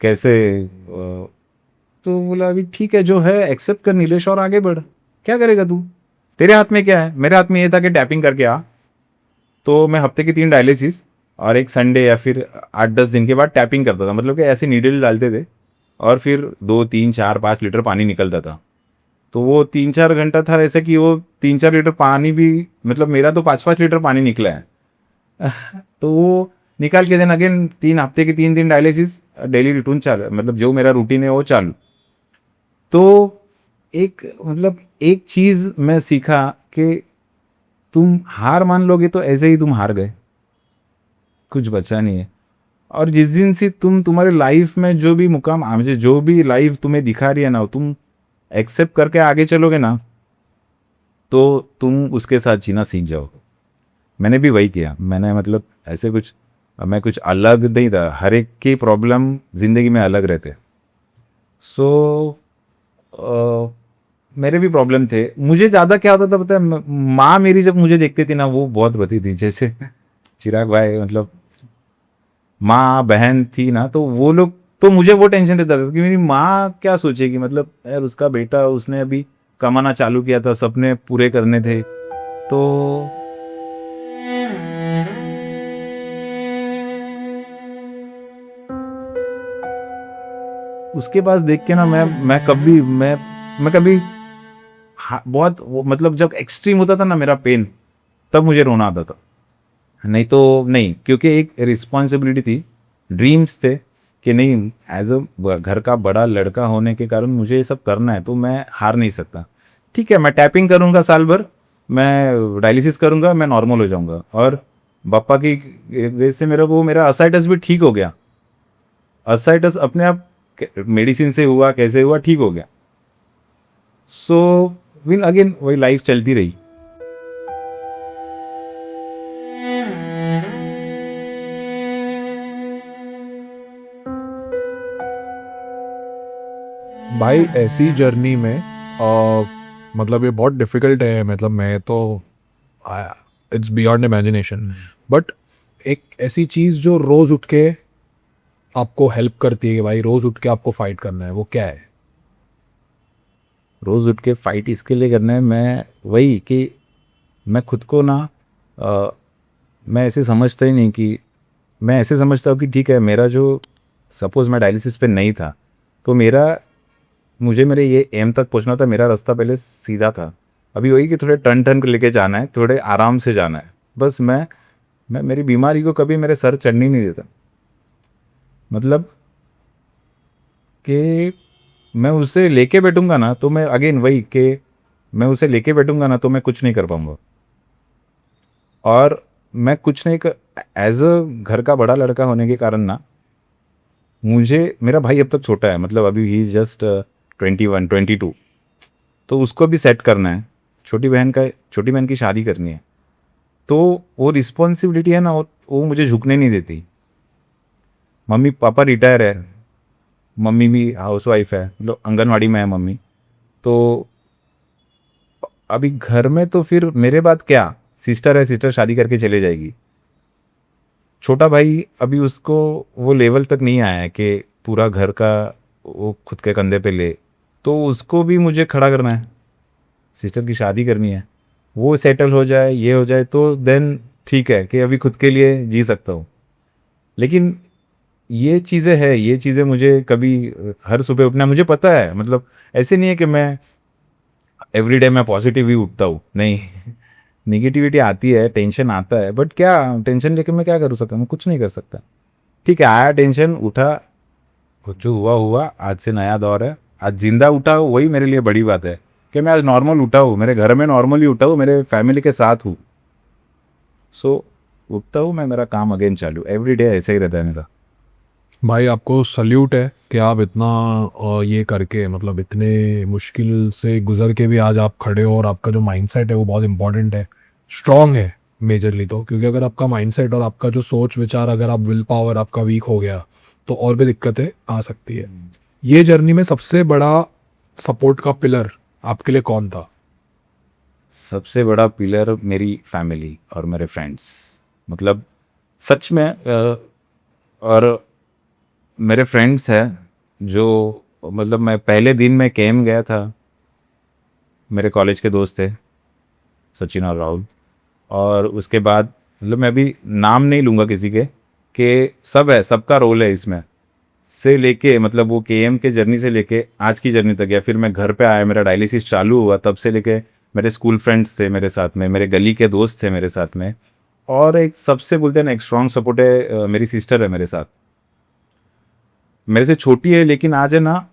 कैसे तो बोला अभी ठीक है जो है एक्सेप्ट कर नीलेश और आगे बढ़, क्या करेगा तू, तेरे हाथ में क्या है। मेरे हाथ में ये था कि टैपिंग करके आ। तो मैं हफ्ते की 3 डायलिसिस और एक संडे या फिर 8-10 दिन के बाद टैपिंग करता था, मतलब कि ऐसे नीडल डालते थे और फिर 2 3 4 5 लीटर पानी निकलता था। तो वो 3-4 घंटा था ऐसे कि वो 3-4 लीटर पानी भी, मतलब मेरा तो 5-5 लीटर पानी निकला है। तो वो निकाल के देन अगेन 3 हफ्ते के 3 दिन डायलिसिस, डेली रूटीन चालू, मतलब जो मेरा रूटीन है वो चालू। तो एक मतलब एक चीज़ मैं सीखा कि तुम हार मान लोगे तो ऐसे ही तुम हार गए, कुछ बचा नहीं है। और जिस दिन से तुम तुम्हारे लाइफ में जो भी मुकाम मुझे जो भी लाइफ तुम्हें दिखा रही है ना, तुम एक्सेप्ट करके आगे चलोगे ना, तो तुम उसके साथ जीना सीख जाओगे। मैंने भी वही किया। मैंने मतलब ऐसे कुछ, मैं कुछ अलग नहीं था, हर एक की प्रॉब्लम ज़िंदगी में अलग रहते। सो मेरे भी प्रॉब्लम थे। मुझे ज़्यादा क्या होता था पता है, माँ मेरी जब मुझे देखती थी ना, वो बहुत रोती थी। जैसे चिराग भाई, मतलब माँ बहन थी ना, तो वो लोग, तो मुझे वो टेंशन रहता था कि मेरी माँ क्या सोचेगी, मतलब यार उसका बेटा, उसने अभी कमाना चालू किया था, सपने पूरे करने थे। तो उसके पास देख के ना मैं कभी बहुत मतलब जब एक्सट्रीम होता था ना मेरा पेन, तब मुझे रोना आता था। नहीं तो नहीं, क्योंकि एक रिस्पॉन्सिबिलिटी थी, ड्रीम्स थे कि नहीं, एज अ घर का बड़ा लड़का होने के कारण मुझे ये सब करना है, तो मैं हार नहीं सकता। ठीक है, मैं टैपिंग करूँगा साल भर, मैं डायलिसिस करूँगा, मैं नॉर्मल हो जाऊँगा। और पापा की वजह से मेरा असाइटस भी ठीक हो गया। असाइटस अपने आप मेडिसिन से हुआ, कैसे हुआ, ठीक हो गया। सो विल अगेन वही लाइफ चलती रही। भाई ऐसी जर्नी में मतलब ये बहुत डिफिकल्ट है, मतलब मैं तो इट्स बियॉन्ड इमेजिनेशन। बट एक ऐसी चीज़ जो रोज़ उठ के आपको हेल्प करती है कि भाई रोज़ उठ के आपको फाइट करना है, वो क्या है? रोज़ उठ के फाइट इसके लिए करना है, मैं वही कि मैं खुद को ना, अ, मैं ऐसे समझता ही नहीं कि, मैं ऐसे समझता हूँ कि ठीक है, मेरा जो, सपोज़ मैं डायलिसिस पे नहीं था, तो मुझे मेरे ये एम तक पहुँचना था, मेरा रास्ता पहले सीधा था। अभी वही कि थोड़े टर्न टर्न को लेके जाना है, थोड़े आराम से जाना है। बस मैं मेरी बीमारी को कभी मेरे सर चढ़ने नहीं देता। मतलब कि मैं उसे लेके बैठूंगा ना, तो मैं अगेन वही कि मैं उसे लेके बैठूंगा ना, तो मैं कुछ नहीं कर पाऊंगा। और मैं कुछ नहीं कर, एज अ घर का बड़ा लड़का होने के कारण ना, मुझे, मेरा भाई अब तक छोटा है, मतलब अभी ही इज जस्ट 21 22, तो उसको भी सेट करना है। छोटी बहन की शादी करनी है। तो वो रिस्पॉन्सिबिलिटी है ना, वो मुझे झुकने नहीं देती। मम्मी पापा रिटायर है, मम्मी भी हाउसवाइफ है, मतलब आंगनवाड़ी में है मम्मी। तो अभी घर में तो फिर मेरे बाद क्या, सिस्टर है, सिस्टर शादी करके चले जाएगी। छोटा भाई अभी उसको वो लेवल तक नहीं आया है कि पूरा घर का वो खुद के कंधे पे ले, तो उसको भी मुझे खड़ा करना है। सिस्टर की शादी करनी है, वो सेटल हो जाए, ये हो जाए, तो देन ठीक है कि अभी खुद के लिए जी सकता हूँ। लेकिन ये चीज़ें मुझे कभी, हर सुबह उठना मुझे पता है, मतलब ऐसे नहीं है कि मैं एवरीडे मैं पॉजिटिव ही उठता हूँ, नहीं। निगेटिविटी आती है, टेंशन आता है, बट क्या, टेंशन लेके मैं क्या कर सकता हूँ, मैं कुछ नहीं कर सकता। ठीक है, आया टेंशन, उठा, कुछ जो हुआ हुआ, आज से नया दौर है। आज जिंदा उठा हूँ, वही मेरे लिए बड़ी बात है कि मैं आज नॉर्मल उठा हूँ, मेरे घर में नॉर्मली उठा हूँ, मेरे फैमिली के साथ हूँ। सो उठता हूँ मैं, मेरा काम अगेन चालू, एवरी डे ऐसे ही रहता है मेरा। भाई आपको सल्यूट है कि आप इतना ये करके, मतलब इतने मुश्किल से गुजर के भी आज आप खड़े हो, और आपका जो माइंडसेट है वो बहुत इंपॉर्टेंट है, स्ट्रांग है मेजरली। तो क्योंकि अगर आपका माइंडसेट और आपका जो सोच विचार, अगर आप विल पावर आपका वीक हो गया तो और भी दिक्कतें आ सकती है। ये जर्नी में सबसे बड़ा सपोर्ट का पिलर आपके लिए कौन था? सबसे बड़ा पिलर मेरी फैमिली और मेरे फ्रेंड्स, मतलब सच में, और मेरे फ्रेंड्स हैं जो, मतलब मैं पहले दिन में केम गया था, मेरे कॉलेज के दोस्त थे, सचिन और राहुल। और उसके बाद मतलब मैं अभी नाम नहीं लूँगा किसी के, कि सब है, सबका रोल है इसमें, से लेके मतलब वो केएम के जर्नी से लेके आज की जर्नी तक, या फिर मैं घर पे आया, मेरा डायलिसिस चालू हुआ, तब से लेके मेरे स्कूल फ्रेंड्स थे मेरे साथ में, मेरे गली के दोस्त थे मेरे साथ में, और एक सबसे बोलते हैं ना एक स्ट्रॉन्ग सपोर्ट है, मेरी सिस्टर है मेरे साथ, मेरे से छोटी है लेकिन आज है ना,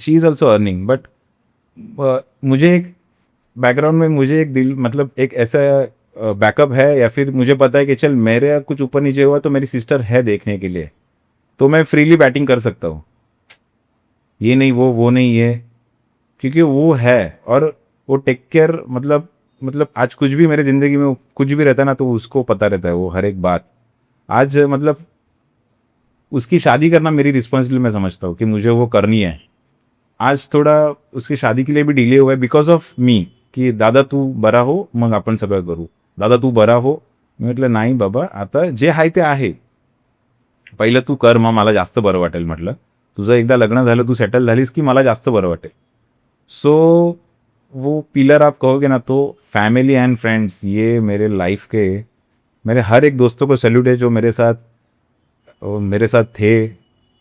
she is also earning, but मुझे एक बैकग्राउंड में मुझे एक दिल मतलब एक ऐसा बैकअप है, या फिर मुझे पता है कि चल मेरे कुछ ऊपर नीचे हुआ तो मेरी सिस्टर है देखने के लिए, तो मैं फ्रीली बैटिंग कर सकता हूँ, ये नहीं वो नहीं ये, क्योंकि वो है, और वो टेक केयर मतलब आज कुछ भी मेरे ज़िंदगी में कुछ भी रहता है ना, तो उसको पता रहता है वो हर एक बात। आज मतलब उसकी शादी करना मेरी रिस्पॉन्सिबिलिटी मैं समझता हूँ कि मुझे वो करनी है। आज थोड़ा उसकी शादी के लिए भी डिले हुआ है बिकॉज ऑफ मी, की दादा तू बरा हो मग आपण सगळं करू, दादा तू बरा हो, मी म्हटलं नाही बाबा आता जे आहे ते आहे, पहिलं तू कर मग मला जास्त बरं वाटेल, म्हटलं तुझं एकदा लग्न झालं तू सेटल झालीस की मला जास्त बरं वाटेल। सो वो पिलर आप कहोगे ना, तो फैमिली एंड फ्रेंड्स ये मेरे लाइफ के, मेरे हर एक दोस्तों को सैल्यूट है जो मेरे साथ थे,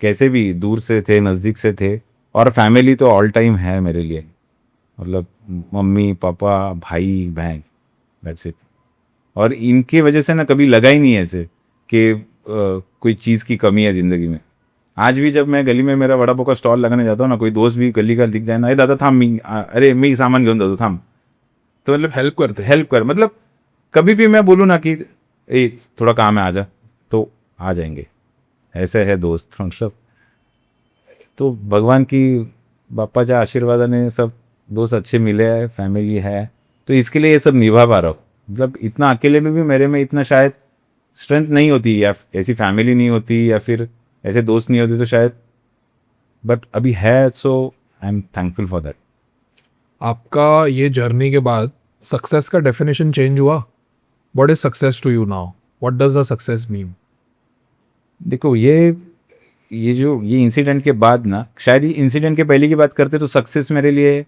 कैसे भी दूर से थे नज़दीक से थे, और फैमिली तो ऑल टाइम है मेरे लिए, मतलब मम्मी पापा भाई बहन, दैट्स इट। और इनकी वजह से ना कभी लगा ही नहीं ऐसे कि कोई चीज़ की कमी है ज़िंदगी में। आज भी जब मैं गली में मेरा वड़ा पाव का स्टॉल लगाने जाता हूँ ना, कोई दोस्त भी गली का दिख जाए ना, अरे दादा थांब अरे मी सामान घेऊन जातो थांब, तो मतलब हेल्प करते हैं। हेल्प कर, मतलब कभी भी मैं बोलूँ ना कि ए थोड़ा काम है आजा, तो आ जाएंगे, ऐसे है दोस्त फ्रेंडशिप। तो भगवान की बाप्पाच्या आशीर्वादाने सब दोस्त अच्छे मिले हैं, फैमिली है, तो इसके लिए ये सब निभा पा रहा हूँ। मतलब इतना अकेले में भी मेरे में इतना शायद स्ट्रेंथ नहीं होती, या ऐसी फैमिली नहीं होती, या फिर ऐसे दोस्त नहीं होते तो शायद, बट अभी है, so I am thankful for that. आपका ये जर्नी के बाद सक्सेस का डेफिनेशन चेंज हुआ? What is success to you now? What does the success mean? देखो ये इंसिडेंट के बाद ना, शायद ये इंसिडेंट के पहले की बात करते तो सक्सेस मेरे लिए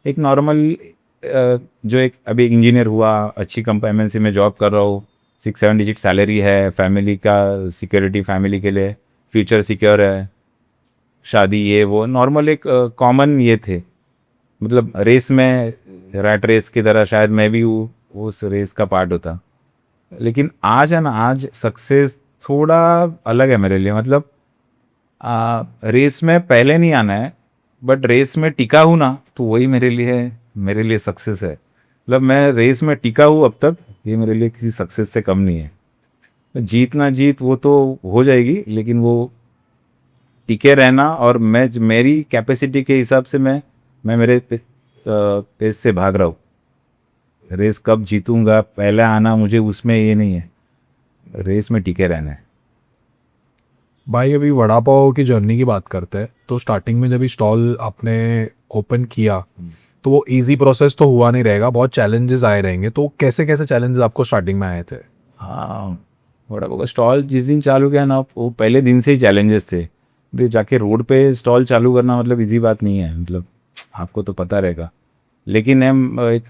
एक नॉर्मल, जो एक अभी एक इंजीनियर हुआ, अच्छी कंपनी एमएनसी में जॉब कर रहा हूँ, 6-7 डिजिट सैलरी है, फैमिली का सिक्योरिटी, फैमिली के लिए फ्यूचर सिक्योर है, शादी ये वो नॉर्मल एक कॉमन ये थे, मतलब रेस में रैट रेस की तरह शायद मैं भी उस रेस का पार्ट होता। लेकिन आज है ना, आज सक्सेस थोड़ा अलग है मेरे लिए, मतलब रेस में पहले नहीं आना है, बट रेस में टिका हूँ ना, तो वही मेरे लिए सक्सेस है। मतलब मैं रेस में टिका हूँ अब तक, ये मेरे लिए किसी सक्सेस से कम नहीं है। जीत ना जीत वो तो हो जाएगी, लेकिन वो टिके रहना, और मैं मेरी कैपेसिटी के हिसाब से मैं मेरे पेस से भाग रहा हूँ। रेस कब जीतूंगा, पहले आना, मुझे उसमें ये नहीं है, रेस में टिके रहना है। भाई अभी वड़ा पाव की जर्नी की बात करते हैं, तो स्टार्टिंग में जब स्टॉल आपने ओपन किया तो वो इजी प्रोसेस तो हुआ नहीं रहेगा, बहुत चैलेंजेस आए रहेंगे, तो कैसे कैसे चैलेंजेस आपको स्टार्टिंग में आए थे? हाँ, वड़ा पाव का स्टॉल जिस दिन चालू किया ना, वो पहले दिन से ही चैलेंजेस थे। फिर जाके रोड पे स्टॉल चालू करना मतलब इजी बात नहीं है, मतलब आपको तो पता रहेगा। लेकिन आई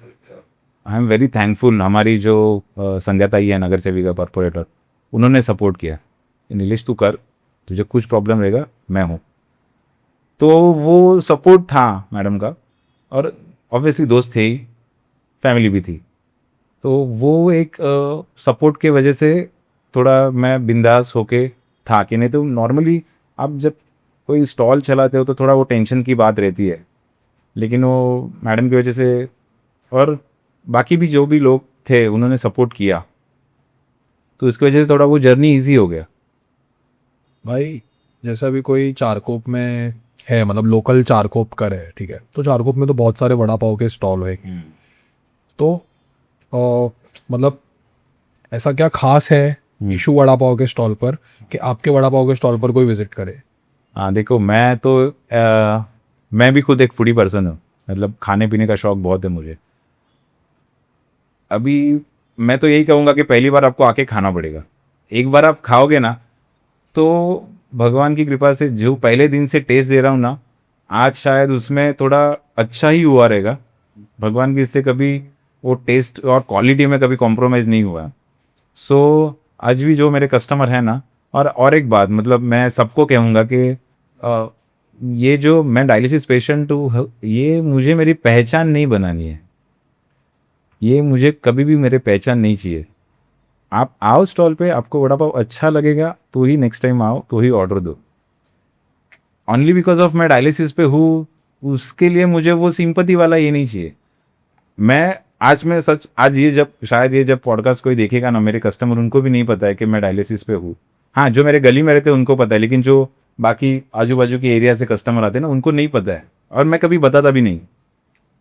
एम वेरी थैंकफुल, हमारी जो संध्या ताई है नगर सेविका कॉर्पोरेटर, उन्होंने सपोर्ट किया, नीलेश तू कर, तुझे कुछ प्रॉब्लम रहेगा मैं हूँ। तो वो सपोर्ट था मैडम का, और ऑब्वियसली दोस्त थे ही, फैमिली भी थी, तो वो एक सपोर्ट के वजह से थोड़ा मैं बिंदास होके था, कि नहीं तो नॉर्मली आप जब कोई स्टॉल चलाते हो तो थोड़ा वो टेंशन की बात रहती है। लेकिन वो मैडम की वजह से, और बाकी भी जो भी लोग थे उन्होंने सपोर्ट किया, तो इसकी वजह से थोड़ा वो जर्नी इजी हो गया। भाई जैसा भी कोई चारकोप में है, मतलब लोकल चारकोप कर है, ठीक है, तो चारकोप में तो बहुत सारे वड़ा पाव के स्टॉल हुए, तो मतलब ऐसा क्या खास है इशू वड़ा पाव के स्टॉल पर कि आपके वड़ा पाव के स्टॉल पर कोई विजिट करे? हाँ देखो, मैं भी खुद एक फूडी पर्सन हूँ, मतलब खाने पीने का शौक बहुत है मुझे। अभी मैं तो यही कहूँगा कि पहली बार आपको आके खाना पड़ेगा, एक बार आप खाओगे ना, तो भगवान की कृपा से जो पहले दिन से टेस्ट दे रहा हूँ ना, आज शायद उसमें थोड़ा अच्छा ही हुआ रहेगा, भगवान की इससे कभी वो टेस्ट और क्वालिटी में कभी कॉम्प्रोमाइज़ नहीं हुआ। सो आज भी जो मेरे कस्टमर हैं ना, और एक बात मतलब मैं सबको कहूँगा कि ये जो मैं डायलिसिस पेशेंट हूँ, ये मुझे मेरी पहचान नहीं बनानी है, ये मुझे कभी भी मेरे पहचान नहीं चाहिए। आप आओ स्टॉल पे, आपको वड़ा पाव अच्छा लगेगा तो ही नेक्स्ट टाइम आओ, तो ही ऑर्डर दो। ओनली बिकॉज ऑफ मैं डायलिसिस पे हूँ, उसके लिए मुझे वो सिंपैथी वाला ये नहीं चाहिए। मैं सच आज ये जब शायद ये जब पॉडकास्ट कोई देखेगा ना, मेरे कस्टमर, उनको भी नहीं पता है कि मैं डायलिसिस पे हूँ। हाँ, जो मेरे गली में रहते हैं उनको पता है, लेकिन जो बाकी आजू बाजू के एरिया से कस्टमर आते हैं ना, उनको नहीं पता है, और मैं कभी बताता भी नहीं।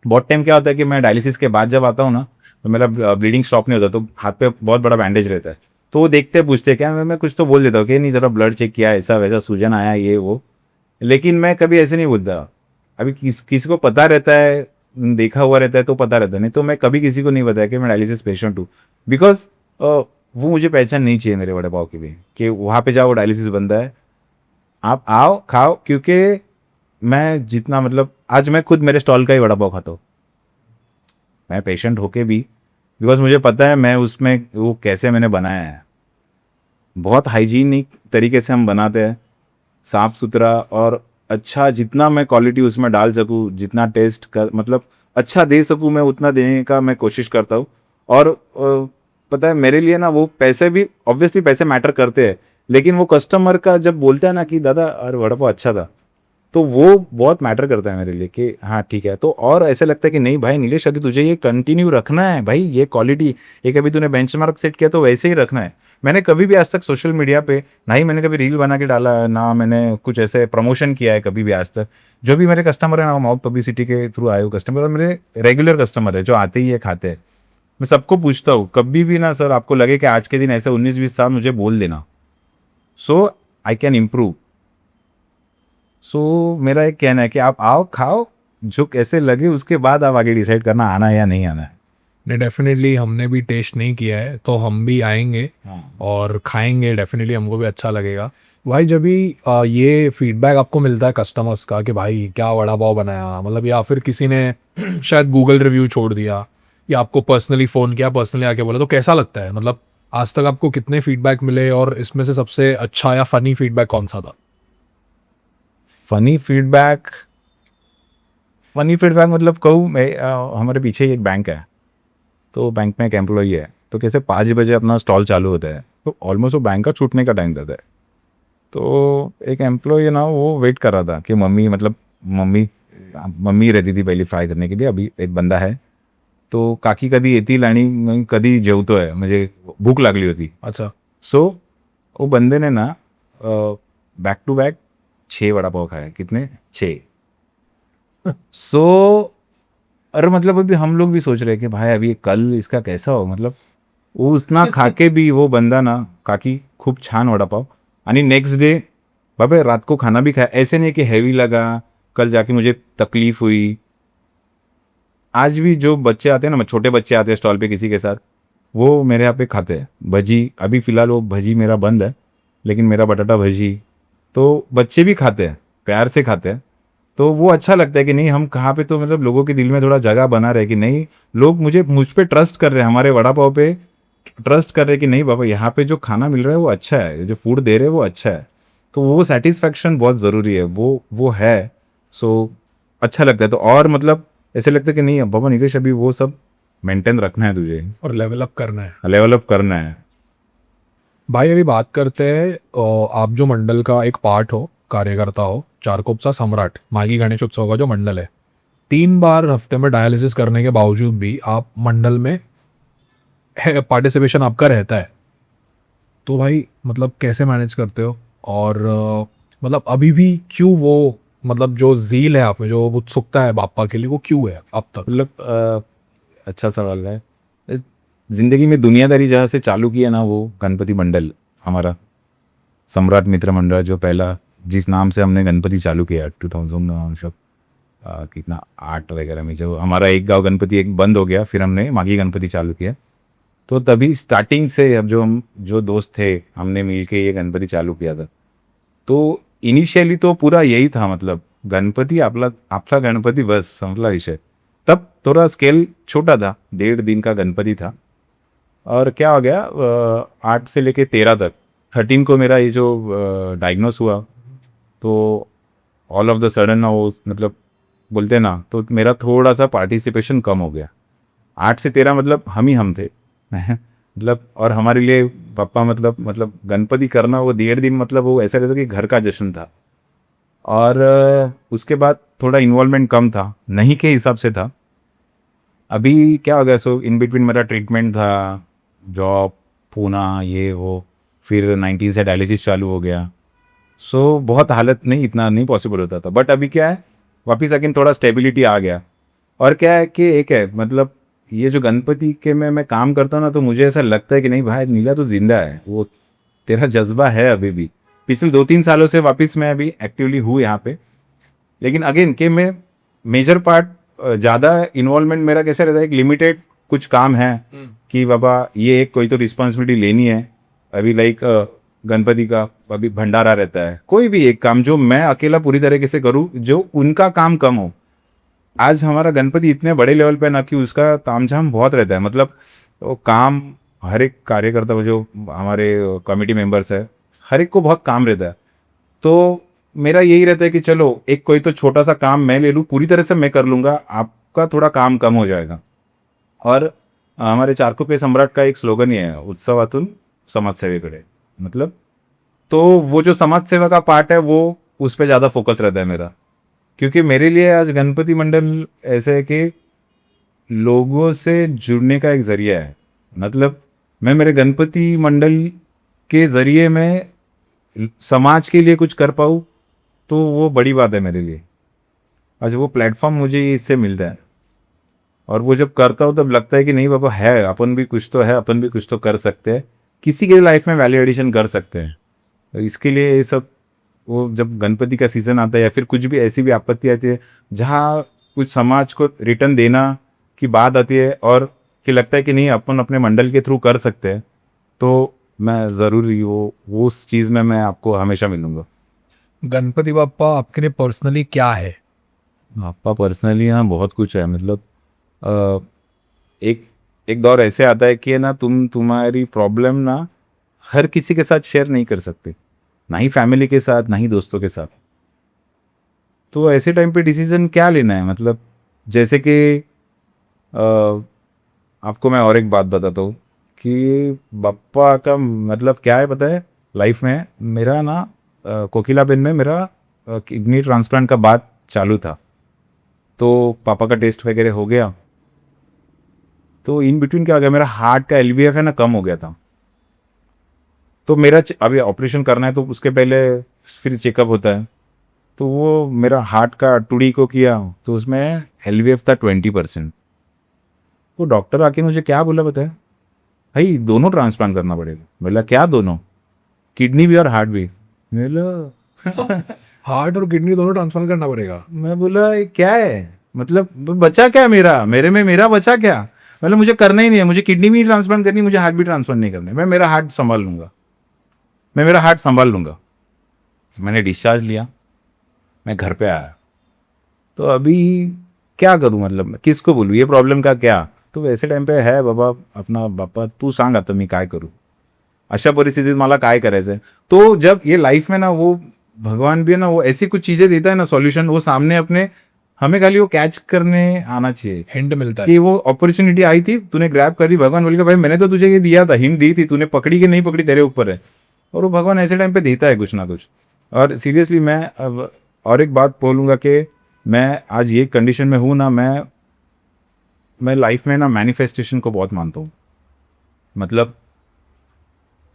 बहुत टाइम क्या होता है कि मैं डायलिसिस के बाद जब आता हूँ ना, तो मेरा ब्लीडिंग स्टॉप नहीं होता, तो हाथ पे बहुत बड़ा बैंडेज रहता है। तो वो देखते हैं, पूछते हैं क्या, मैं कुछ तो बोल देता हूँ कि नहीं ज़रा ब्लड चेक किया, ऐसा वैसा सूजन आया ये वो। लेकिन मैं कभी ऐसे नहीं बोलता। अभी किसी को पता रहता है, देखा हुआ रहता है तो पता रहता है, नहीं तो मैं कभी किसी को नहीं बताया कि मैं डायलिसिस पेशेंट हूँ। बिकॉज वो मुझे पहचान नहीं चाहिए मेरे वड़े पाव की भी, कि वहाँ पे जाओ डायलिसिस बंदा है। आप आओ खाओ, क्योंकि मैं जितना मतलब आज मैं खुद मेरे स्टॉल का ही वड़ा पाव खाता हूँ, मैं पेशेंट होके भी, बिकॉज मुझे पता है मैं उसमें वो कैसे मैंने बनाया है। बहुत हाइजीनिक तरीके से हम बनाते हैं, साफ सुथरा और अच्छा, जितना मैं क्वालिटी उसमें डाल सकूँ, जितना टेस्ट कर मतलब अच्छा दे सकूँ मैं, उतना देने का मैं कोशिश करता हूँ। और पता है मेरे लिए ना, वो पैसे भी ऑब्वियसली पैसे मैटर करते हैं, लेकिन वो कस्टमर का जब बोलता है ना कि दादा अरे वड़ा पाव अच्छा था, तो वो बहुत मैटर करता है मेरे लिए कि हाँ ठीक है। तो और ऐसा लगता है कि नहीं भाई नीलेश, अभी तुझे ये कंटिन्यू रखना है भाई, ये क्वालिटी, ये कभी तूने बेंचमार्क सेट किया तो वैसे ही रखना है। मैंने कभी भी आज तक सोशल मीडिया पे ना ही मैंने कभी रील बना के डाला है, ना मैंने कुछ ऐसे प्रमोशन किया है कभी भी आज तक। जो भी मेरे कस्टमर है ना, माउथ पब्लिसिटी के थ्रू आए हुए कस्टमर, और मेरे रेगुलर कस्टमर है जो आते ही है खाते हैं। मैं सबको पूछता हूँ कभी भी ना, सर आपको लगे कि आज के दिन ऐसे 19-20 साल, मुझे बोल देना, सो आई कैन इम्प्रूव। सो मेरा एक कहना है कि आप आओ खाओ, जो कैसे लगे उसके बाद आप आगे डिसाइड करना आना है या नहीं आना है। नहीं, डेफिनेटली हमने भी टेस्ट नहीं किया है तो हम भी आएंगे और खाएंगे, डेफिनेटली हमको भी अच्छा लगेगा। भाई जब भी ये फीडबैक आपको मिलता है कस्टमर्स का कि भाई क्या वड़ा पाव बनाया, मतलब या फिर किसी ने शायद गूगल रिव्यू छोड़ दिया या आपको पर्सनली फ़ोन किया, पर्सनली आके बोला, तो कैसा लगता है? मतलब आज तक आपको कितने फीडबैक मिले और इसमें से सबसे अच्छा या फनी फीडबैक कौन सा था? फनी फीडबैक, फनी फीडबैक मतलब कहूँ मैं, हमारे पीछे ही एक बैंक है, तो बैंक में एक एम्प्लॉई है, तो कैसे 5 बजे अपना स्टॉल चालू होता है, तो ऑलमोस्ट वो बैंक का छूटने का टाइम रहता है। तो एक एम्प्लॉई है ना, वो वेट कर रहा था कि मम्मी मतलब मम्मी मम्मी रहती थी पहले फ्राई करने के लिए, अभी एक बंदा है, तो काकी कधी येतील आणि मग कधी जेवतोय, म्हणजे भूक लागली होती। अच्छा। सो वो बंदे ने ना back to back 6 vada pav खाए। कितने? 6। सो अरे मतलब अभी हम लोग भी सोच रहे हैं कि भाई अभी कल इसका कैसा हो, मतलब वो उतना खा के भी वो बंदा ना, काकी खूप छान वडापाव, आणि नेक्स्ट डे बाबा रात को खाना भी खाया, ऐसे नहीं कि हैवी लगा, कल जाके मुझे तकलीफ हुई। आज भी जो बच्चे आते हैं ना, छोटे बच्चे आते हैं स्टॉल पे किसी के साथ, वो मेरे यहाँ पे खाते हैं भजी। अभी फ़िलहाल वो भजी मेरा बंद है, लेकिन मेरा बटाटा भजी तो बच्चे भी खाते हैं, प्यार से खाते हैं। तो वो अच्छा लगता है कि नहीं हम कहाँ पे, तो मतलब लोगों के दिल में थोड़ा जगह बना रहे कि नहीं, लोग मुझ पे ट्रस्ट कर रहे हैं, हमारे वड़ा पाव पे ट्रस्ट कर रहे हैं कि नहीं बाबा यहाँ पे जो खाना मिल रहा है वो अच्छा है, जो फूड दे रहे हैं वो अच्छा है। तो वो सेटिस्फैक्शन बहुत ज़रूरी है, वो है। सो अच्छा लगता है। तो और मतलब ऐसे लगता है कि नहीं बाबा नीलेश, अभी वो सब मेंटेन रखना है तुझे, और लेवल अप करना है। लेवल अप करना है। भाई अभी बात करते हैं, आप जो मंडल का एक पार्ट हो, कार्यकर्ता हो, चारकोपचा सम्राट मागी गणेश उत्सव का जो मंडल है, 3 बार हफ्ते में डायलिसिस करने के बावजूद भी आप मंडल में पार्टिसिपेशन आपका रहता है। तो भाई मतलब कैसे मैनेज करते हो? और मतलब अभी भी क्यों वो, मतलब जो ज़ील है आप में, जो उत्सुकता है बापा के लिए, वो क्यों है अब तक? मतलब अच्छा सवाल है। ज़िंदगी में दुनियादारी जहाँ से चालू की है ना, वो गणपति मंडल हमारा, सम्राट मित्र मंडल, जो पहला जिस नाम से हमने गणपति चालू किया 2000 मतलब कितना 8 वगैरह में, जब हमारा एक गांव गणपति एक बंद हो गया, फिर हमने माघी गणपति चालू किया। तो तभी स्टार्टिंग से अब जो हम जो दोस्त थे, हमने मिल के ये गणपति चालू किया था। तो इनिशियली तो पूरा यही था, मतलब गणपति आपला आपला गणपति बस संपला विषय। तब थोड़ा स्केल छोटा था, 1.5 दिन का गणपति था। और क्या हो गया 8 से लेके 13 तक 13 को मेरा ये जो डायग्नोस हुआ, तो ऑल ऑफ द सडन ना वो मतलब बोलते हैं ना, तो मेरा थोड़ा सा पार्टिसिपेशन कम हो गया। 8 से 13 मतलब हम थे मतलब, और हमारे लिए पापा मतलब गणपति करना वो 1.5 दिन मतलब वो ऐसा रहता कि घर का जश्न था। और उसके बाद थोड़ा इन्वॉल्वमेंट कम था, नहीं के हिसाब से था। अभी क्या हो गया, सो इन बिटवीन मेरा ट्रीटमेंट था, जॉब, पूना, ये वो, फिर 19 से डायलिसिस चालू हो गया। सो बहुत हालत नहीं, इतना नहीं पॉसिबल होता था। बट अभी क्या है, वापस अगेन थोड़ा स्टेबिलिटी आ गया। और क्या है कि एक है मतलब ये जो गणपति के में मैं काम करता हूँ ना, तो मुझे ऐसा लगता है कि नहीं भाई नीला तो जिंदा है, वो तेरा जज्बा है अभी भी। पिछले 2-3 सालों से वापस मैं अभी एक्टिवली हूँ यहाँ पे। लेकिन अगेन कि मैं मेजर पार्ट ज़्यादा इन्वॉल्वमेंट मेरा कैसे रहता है, एक लिमिटेड कुछ काम है कि बाबा ये एक कोई तो रिस्पॉन्सिबिलिटी लेनी है। अभी लाइक गणपति का अभी भंडारा रहता है, कोई भी एक काम जो मैं अकेला पूरी तरीके से करूँ, जो उनका काम कम हो। आज हमारा गणपति इतने बड़े लेवल पे ना कि उसका तामझाम बहुत रहता है, मतलब वो काम हर एक कार्यकर्ता को, जो हमारे कमेटी मेंबर्स है, हर एक को बहुत काम रहता है। तो मेरा यही रहता है कि चलो एक कोई तो छोटा सा काम मैं ले लूँ, पूरी तरह से मैं कर लूँगा, आपका थोड़ा काम कम हो जाएगा। और हमारे चारकोपे सम्राट का एक स्लोगन ही है, उत्सवातून समाजसेवेकडे, मतलब तो वो जो समाज सेवा का पार्ट है वो उस पर ज़्यादा फोकस रहता है मेरा। क्योंकि मेरे लिए आज गणपति मंडल ऐसे है कि लोगों से जुड़ने का एक जरिया है। मतलब मैं मेरे गणपति मंडल के जरिए मैं समाज के लिए कुछ कर पाऊँ, तो वो बड़ी बात है मेरे लिए। आज वो प्लेटफॉर्म मुझे इससे मिलता है, और वो जब करता हूँ तब लगता है कि नहीं बाबा है, अपन भी कुछ तो है, अपन भी कुछ तो कर सकते हैं, किसी के लाइफ में वैल्यू एडिशन कर सकते हैं। तो इसके लिए ये सब, वो जब गणपति का सीज़न आता है या फिर कुछ भी ऐसी भी आपत्ति आती है जहाँ कुछ समाज को रिटर्न देना की बात आती है, और कि लगता है कि नहीं अपन अपने मंडल के थ्रू कर सकते हैं, तो मैं ज़रूर ही वो उस चीज़ में मैं आपको हमेशा मिलूँगा। गणपति बाप्पा आपके लिए पर्सनली क्या है? आपका पर्सनली हाँ बहुत कुछ है, मतलब अ, एक एक दौर ऐसे आता है कि है ना, तुम्हारी प्रॉब्लम ना हर किसी के साथ शेयर नहीं कर सकते, ना ही फैमिली के साथ, ना ही दोस्तों के साथ। तो ऐसे टाइम पे डिसीजन क्या लेना है, मतलब जैसे कि अ, आपको मैं और एक बात बताता हूँ कि बप्पा का मतलब क्या है पता है, लाइफ में मेरा ना कोकिलाबेन में मेरा किडनी ट्रांसप्लांट का बात चालू था। तो पापा का टेस्ट वगैरह हो गया, तो इन बिटवीन क्या हो गया, मेरा हार्ट का एलबीएफ है ना कम हो गया था। तो मेरा अभी ऑपरेशन करना है, तो उसके पहले फिर चेकअप होता है। तो वो मेरा हार्ट का टुडी को किया, तो उसमें एलवीएफ था 20%। वो डॉक्टर आके मुझे क्या बोला बताया, भाई दोनों ट्रांसप्लांट करना पड़ेगा। बोला क्या दोनों, किडनी भी और हार्ट भी। मैं बोला हार्ट और किडनी दोनों ट्रांसफर करना पड़ेगा? मैं बोला ये क्या है, मतलब बचा क्या मेरा, मेरे में मेरा बचा क्या। मतलब मुझे करना ही नहीं है, मुझे किडनी भी नहीं ट्रांसप्लांट करनी, मुझे हार्ट भी ट्रांसप्लांट नहीं करना, मैं मेरा हार्ट संभाल लूंगा, मैं मेरा हार्ट संभाल लूंगा। मैंने डिस्चार्ज लिया, मैं घर पे आया, तो अभी क्या करूं, मतलब मैं किसको बोलूं ये प्रॉब्लम का क्या। तो वैसे टाइम पे है बाबा अपना, बाप्पा तू सांग आता मी काय करू, अशा परिस्थितीत मला काय करायचं आहे। तो जब ये लाइफ में ना वो भगवान भी है ना, वो ऐसी कुछ चीजें देता है ना सॉल्यूशन, वो सामने अपने, हमें खाली वो कैच करने आना चाहिए हिंट मिलता है कि वो अपॉर्चुनिटी आई थी, तूने ग्रैब कर दी। भगवान बोलेगा भाई मैंने तो तुझे ये दिया था, हिंट दी थी, तूने पकड़ी कि नहीं पकड़ी तेरे ऊपर है। और वो भगवान ऐसे टाइम पे देता है कुछ ना कुछ। और सीरियसली मैं अब और एक बात बोलूँगा कि मैं आज ये कंडीशन में हूँ ना, मैं लाइफ में ना मैनिफेस्टेशन को बहुत मानता हूँ। मतलब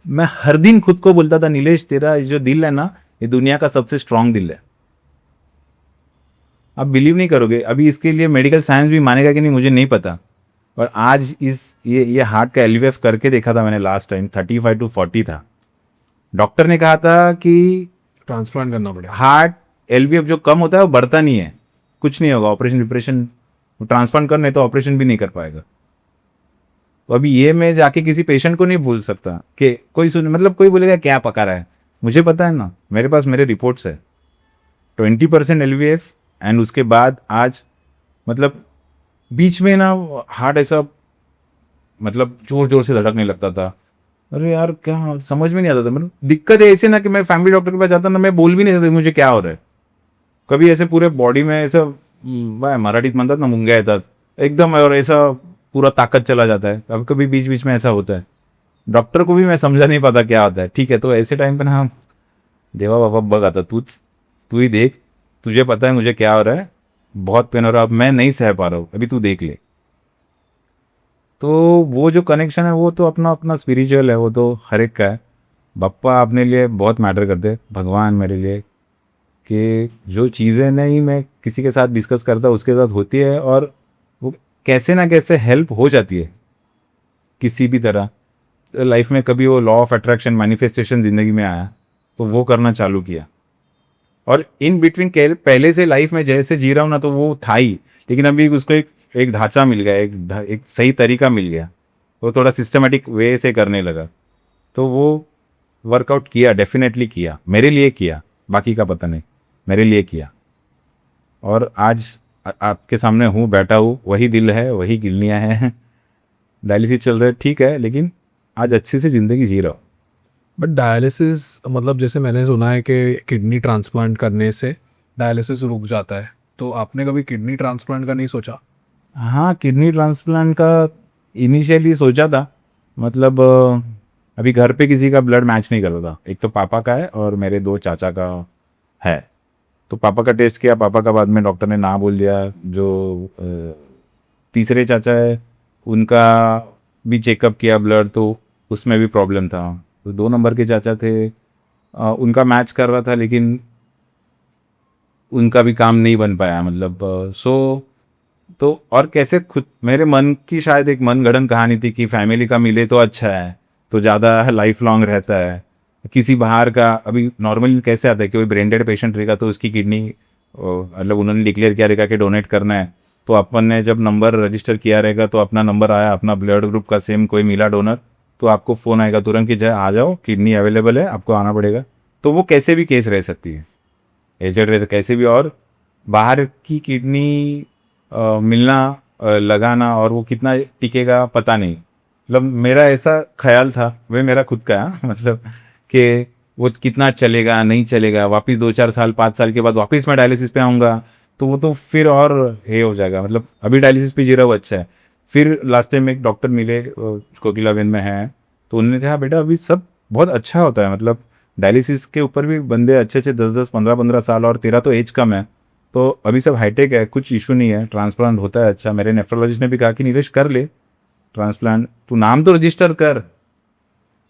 मैं हर दिन खुद को बोलता था नीलेश तेरा जो दिल है ना, ये दुनिया का सबसे स्ट्रांग दिल है। आप बिलीव नहीं करोगे, अभी इसके लिए मेडिकल साइंस भी मानेगा कि नहीं मुझे नहीं पता, और आज इस ये हार्ट का एलवीएफ करके देखा था मैंने लास्ट टाइम, 35-40 था। डॉक्टर ने कहा था कि ट्रांसप्लांट करना पड़ेगा। हार्ट एलवीएफ जो कम होता है वो बढ़ता नहीं है, कुछ नहीं होगा, ऑपरेशन डिप्रेशन ट्रांसप्लांट करने तो ऑपरेशन भी नहीं कर पाएगा। तो अभी ये मैं जाके किसी पेशेंट को नहीं बोल सकता कि कोई सुन, मतलब कोई बोलेगा क्या पका रहा है, मुझे पता है ना, मेरे पास मेरे रिपोर्ट्स है 20% एलवीएफ। एंड उसके बाद आज मतलब बीच में ना हार्ट ऐसा मतलब जोर जोर से धड़कने लगता था। अरे यार क्या समझ में नहीं आता था। मतलब दिक्कत है ऐसे ना कि मैं फैमिली डॉक्टर के पास जाता ना, मैं बोल भी नहीं सकता मुझे क्या हो रहा है। कभी ऐसे पूरे बॉडी में ऐसा बाय मराठीत म्हणतात ना मुंग्या येतात एकदम, और ऐसा पूरा ताकत चला जाता है। कभी कभी बीच बीच में ऐसा होता है। डॉक्टर को भी मैं समझा नहीं पाता क्या होता है। ठीक है, तो ऐसे टाइम पे ना हम देवा बाबा बग आता, तू ही देख, तुझे पता है मुझे क्या हो रहा है, बहुत पेन हो रहा है, अब मैं नहीं सह पा रहा हूँ, अभी तू देख ले। तो वो जो कनेक्शन है वो तो अपना अपना स्पिरिचुअल है, वो तो हर एक का है। बप्पा अपने लिए बहुत मैटर करते हैं, भगवान मेरे लिए, कि जो चीज़ें नहीं मैं किसी के साथ डिस्कस करता उसके साथ होती है, और वो कैसे ना कैसे हेल्प हो जाती है किसी भी तरह। लाइफ में कभी वो लॉ ऑफ अट्रैक्शन मैनिफेस्टेशन ज़िंदगी में आया तो वो करना चालू किया। और इन बिटवीन पहले से लाइफ में जैसे जी रहा हूँ ना तो वो था ही, लेकिन अभी उसको एक ढांचा मिल गया, एक सही तरीका मिल गया, वो थोड़ा सिस्टमेटिक वे से करने लगा। तो वो वर्कआउट किया, डेफिनेटली किया, मेरे लिए किया, बाकी का पता नहीं, मेरे लिए किया। और आज आपके सामने हूँ, बैठा हूँ, वही दिल है, वही किडनियाँ हैं। डायलिसिस चल रहा है ठीक है, लेकिन आज अच्छे से ज़िंदगी जी रहा हूँ। बट डायलिसिस मतलब जैसे मैंने सुना है कि किडनी ट्रांसप्लांट करने से डायलिसिस रुक जाता है, तो आपने कभी किडनी ट्रांसप्लांट का नहीं सोचा? हाँ, किडनी ट्रांसप्लांट का इनिशियली सोचा था। मतलब अभी घर पे किसी का ब्लड मैच नहीं करता था। एक तो पापा का है और मेरे 2 चाचा का है। तो पापा का टेस्ट किया, पापा का बाद में डॉक्टर ने ना बोल दिया। जो तीसरे चाचा है उनका भी चेकअप किया ब्लड, तो उसमें भी प्रॉब्लम था। तो 2 नंबर के चाचा थे, उनका मैच कर रहा था लेकिन उनका भी काम नहीं बन पाया। मतलब तो और कैसे खुद मेरे मन की शायद एक मनगढ़ंत कहानी थी कि फैमिली का मिले तो अच्छा है, तो ज़्यादा लाइफ लॉन्ग रहता है। किसी बाहर का अभी नॉर्मली कैसे आता है कि कोई ब्रेन पेशेंट रहेगा तो उसकी किडनी मतलब उन्होंने डिक्लेयर किया रहेगा कि डोनेट करना है, तो अपन ने जब नंबर रजिस्टर किया रहेगा तो अपना नंबर आया, अपना ब्लड ग्रुप का सेम कोई मिला डोनर, तो आपको फ़ोन आएगा तुरंत कि जाए आ जाओ, किडनी अवेलेबल है, आपको आना पड़ेगा। तो वो कैसे भी केस रह सकती है, एजेड रह कैसे भी। और बाहर की किडनी मिलना, लगाना, और वो कितना टिकेगा पता नहीं। मतलब मेरा ऐसा ख्याल था, वह मेरा खुद का है, मतलब कि वो कितना चलेगा नहीं चलेगा, वापस 2-4 साल 5 साल के बाद वापस मैं डायलिसिस पे आऊँगा तो वो तो फिर और ये हो जाएगा। मतलब अभी डायलिसिस पे जी रहा वो अच्छा है। फिर लास्ट टाइम एक डॉक्टर मिले, कोकिलाबेन में है, तो उन्होंने कहा बेटा अभी सब बहुत अच्छा होता है, मतलब डायलिसिस के ऊपर भी बंदे अच्छे अच्छे 10-10 15-15 साल, और तेरा तो एज कम है, तो अभी सब हाईटेक है, कुछ इशू नहीं है, ट्रांसप्लांट होता है अच्छा। मेरे नेफ्रोलॉजिस्ट ने भी कहा कि नीलेश कर ले ट्रांसप्लांट, तू नाम तो रजिस्टर कर।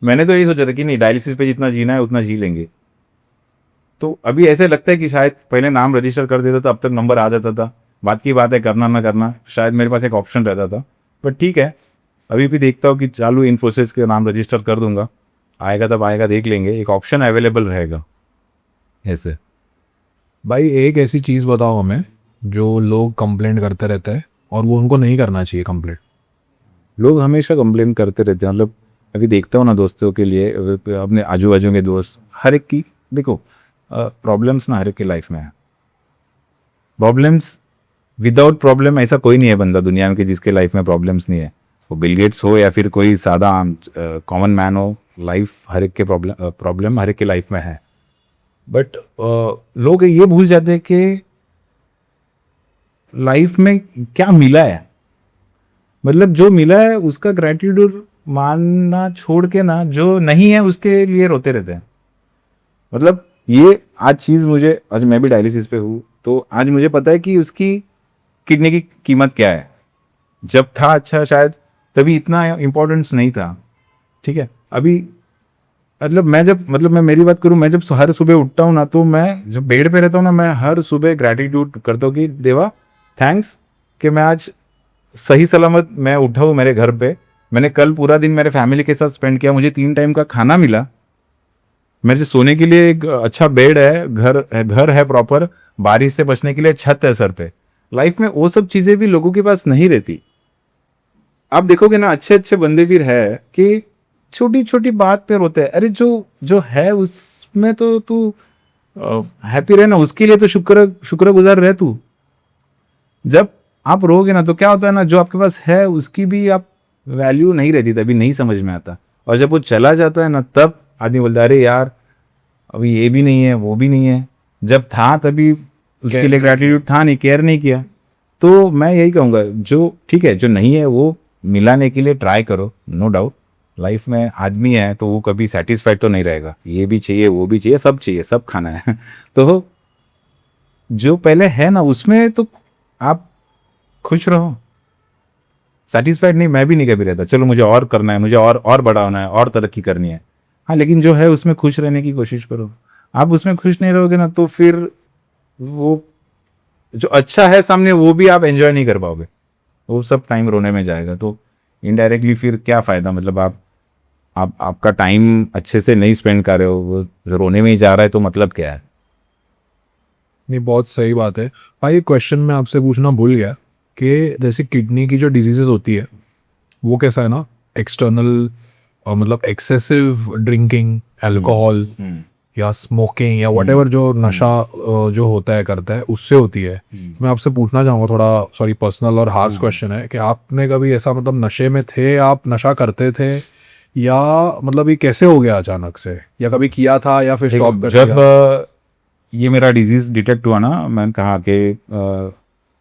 मैंने तो यही सोचा था कि नहीं, डायलिसिस पे जितना जीना है उतना जी लेंगे। तो अभी ऐसे लगता है कि शायद पहले नाम रजिस्टर कर देता तो अब तक नंबर आ जाता था। बात की बात है, करना ना करना, शायद मेरे पास एक ऑप्शन रहता था। बट ठीक है, अभी भी देखता हूँ कि चालू इन प्रोसेस के नाम रजिस्टर कर दूंगा, आएगा तब आएगा, देख लेंगे, एक ऑप्शन अवेलेबल रहेगा ऐसे। भाई एक ऐसी चीज़ बताओ हमें जो लोग कंप्लेंट करते रहते हैं और वो उनको नहीं करना चाहिए कंप्लेंट। लोग हमेशा कंप्लेन करते रहते हैं। मतलब अभी देखता हूँ ना दोस्तों के लिए, अपने आजू बाजू के दोस्त, हर एक की देखो प्रॉब्लम्स ना हर एक की लाइफ में है। प्रॉब्लम्स, विदाउट प्रॉब्लम ऐसा कोई नहीं है बंदा दुनिया में कि जिसके लाइफ में प्रॉब्लम्स नहीं है। वो बिल गेट्स हो या फिर कोई सादा आम कॉमन मैन हो, लाइफ हर एक के प्रॉब्लम हर एक के लाइफ में है। बट लोग ये भूल जाते हैं कि लाइफ में क्या मिला है, मतलब जो मिला है उसका ग्रेटिट्यूड मानना छोड़ के ना, जो नहीं है उसके लिए रोते रहते हैं। मतलब ये आज चीज़ मुझे, आज मैं भी डायलिसिस पे हूँ तो आज मुझे पता है कि उसकी किडनी की कीमत क्या है। जब था अच्छा शायद तभी इतना इम्पोर्टेंस नहीं था, ठीक है। अभी मतलब मैं मेरी बात करूँ, मैं जब हर सुबह उठता हूँ ना, तो मैं जब बेड पे रहता हूँ ना, मैं हर सुबह ग्रैटिट्यूड करता हूँ कि देवा थैंक्स कि मैं आज सही सलामत मैं उठा हूँ मेरे घर पे। मैंने कल पूरा दिन मेरे फैमिली के साथ स्पेंड किया, मुझे 3 टाइम का खाना मिला, मेरे सोने के लिए एक अच्छा बेड है, घर है प्रॉपर, बारिश से बचने के लिए छत है सर पे। लाइफ में वो सब चीज़ें भी लोगों के पास नहीं रहती। आप देखोगे ना, अच्छे अच्छे बंदे भी है कि छोटी छोटी बात पे रोते हैं। अरे जो जो है उसमें तो तू हैप्पी रहे ना, उसके लिए तो शुक्रगुजार रहे तू। जब आप रोगे ना तो क्या होता है ना, जो आपके पास है उसकी भी आप वैल्यू नहीं रहती, तभी नहीं समझ में आता। और जब वो चला जाता है ना, तब आदमी बोलता है अरे यार अभी ये भी नहीं है वो भी नहीं है, जब था तभी उसके Care लिए नहीं ग्रैटिट्यूड था नहीं, केयर नहीं किया। तो मैं यही कहूँगा, जो ठीक है जो नहीं है वो मिलाने के लिए ट्राई करो, नो डाउट। लाइफ में आदमी है तो वो कभी सेटिस्फाइड तो नहीं रहेगा, ये भी चाहिए वो भी चाहिए, सब खाना है तो जो पहले है ना उसमें तो आप खुश रहो। सेटिस्फाइड नहीं, मैं भी नहीं कभी रहता, चलो मुझे और करना है, मुझे और बड़ा होना है, और तरक्की करनी है। हाँ लेकिन जो है उसमें खुश रहने की कोशिश करो। आप उसमें खुश नहीं रहोगे ना, तो फिर वो जो अच्छा है सामने वो भी आप एंजॉय नहीं कर पाओगे, वो सब टाइम रोने में जाएगा। तो इनडायरेक्टली फिर क्या फ़ायदा, मतलब आप आपका टाइम अच्छे से नहीं स्पेंड कर रहे हो, वो रोने में ही जा रहा है, तो मतलब क्या है। नहीं, बहुत सही बात है भाई। एक क्वेश्चन मैं आपसे पूछना भूल गया कि जैसे किडनी की जो डिजीजेस होती है वो कैसा है ना, एक्सटर्नल मतलब एक्सेसिव ड्रिंकिंग, अल्कोहल या स्मोकिंग या वटेवर जो नशा जो होता है करता है उससे होती है। तो मैं आपसे पूछना चाहूँगा, थोड़ा सॉरी पर्सनल और हार्श क्वेश्चन है, कि आपने कभी ऐसा मतलब नशे में थे, आप नशा करते थे, या मतलब ये कैसे हो गया अचानक से, या कभी किया था या फिर स्टॉप कर जब दिया? ये मेरा डिजीज़ डिटेक्ट हुआ ना, मैंने कहा कि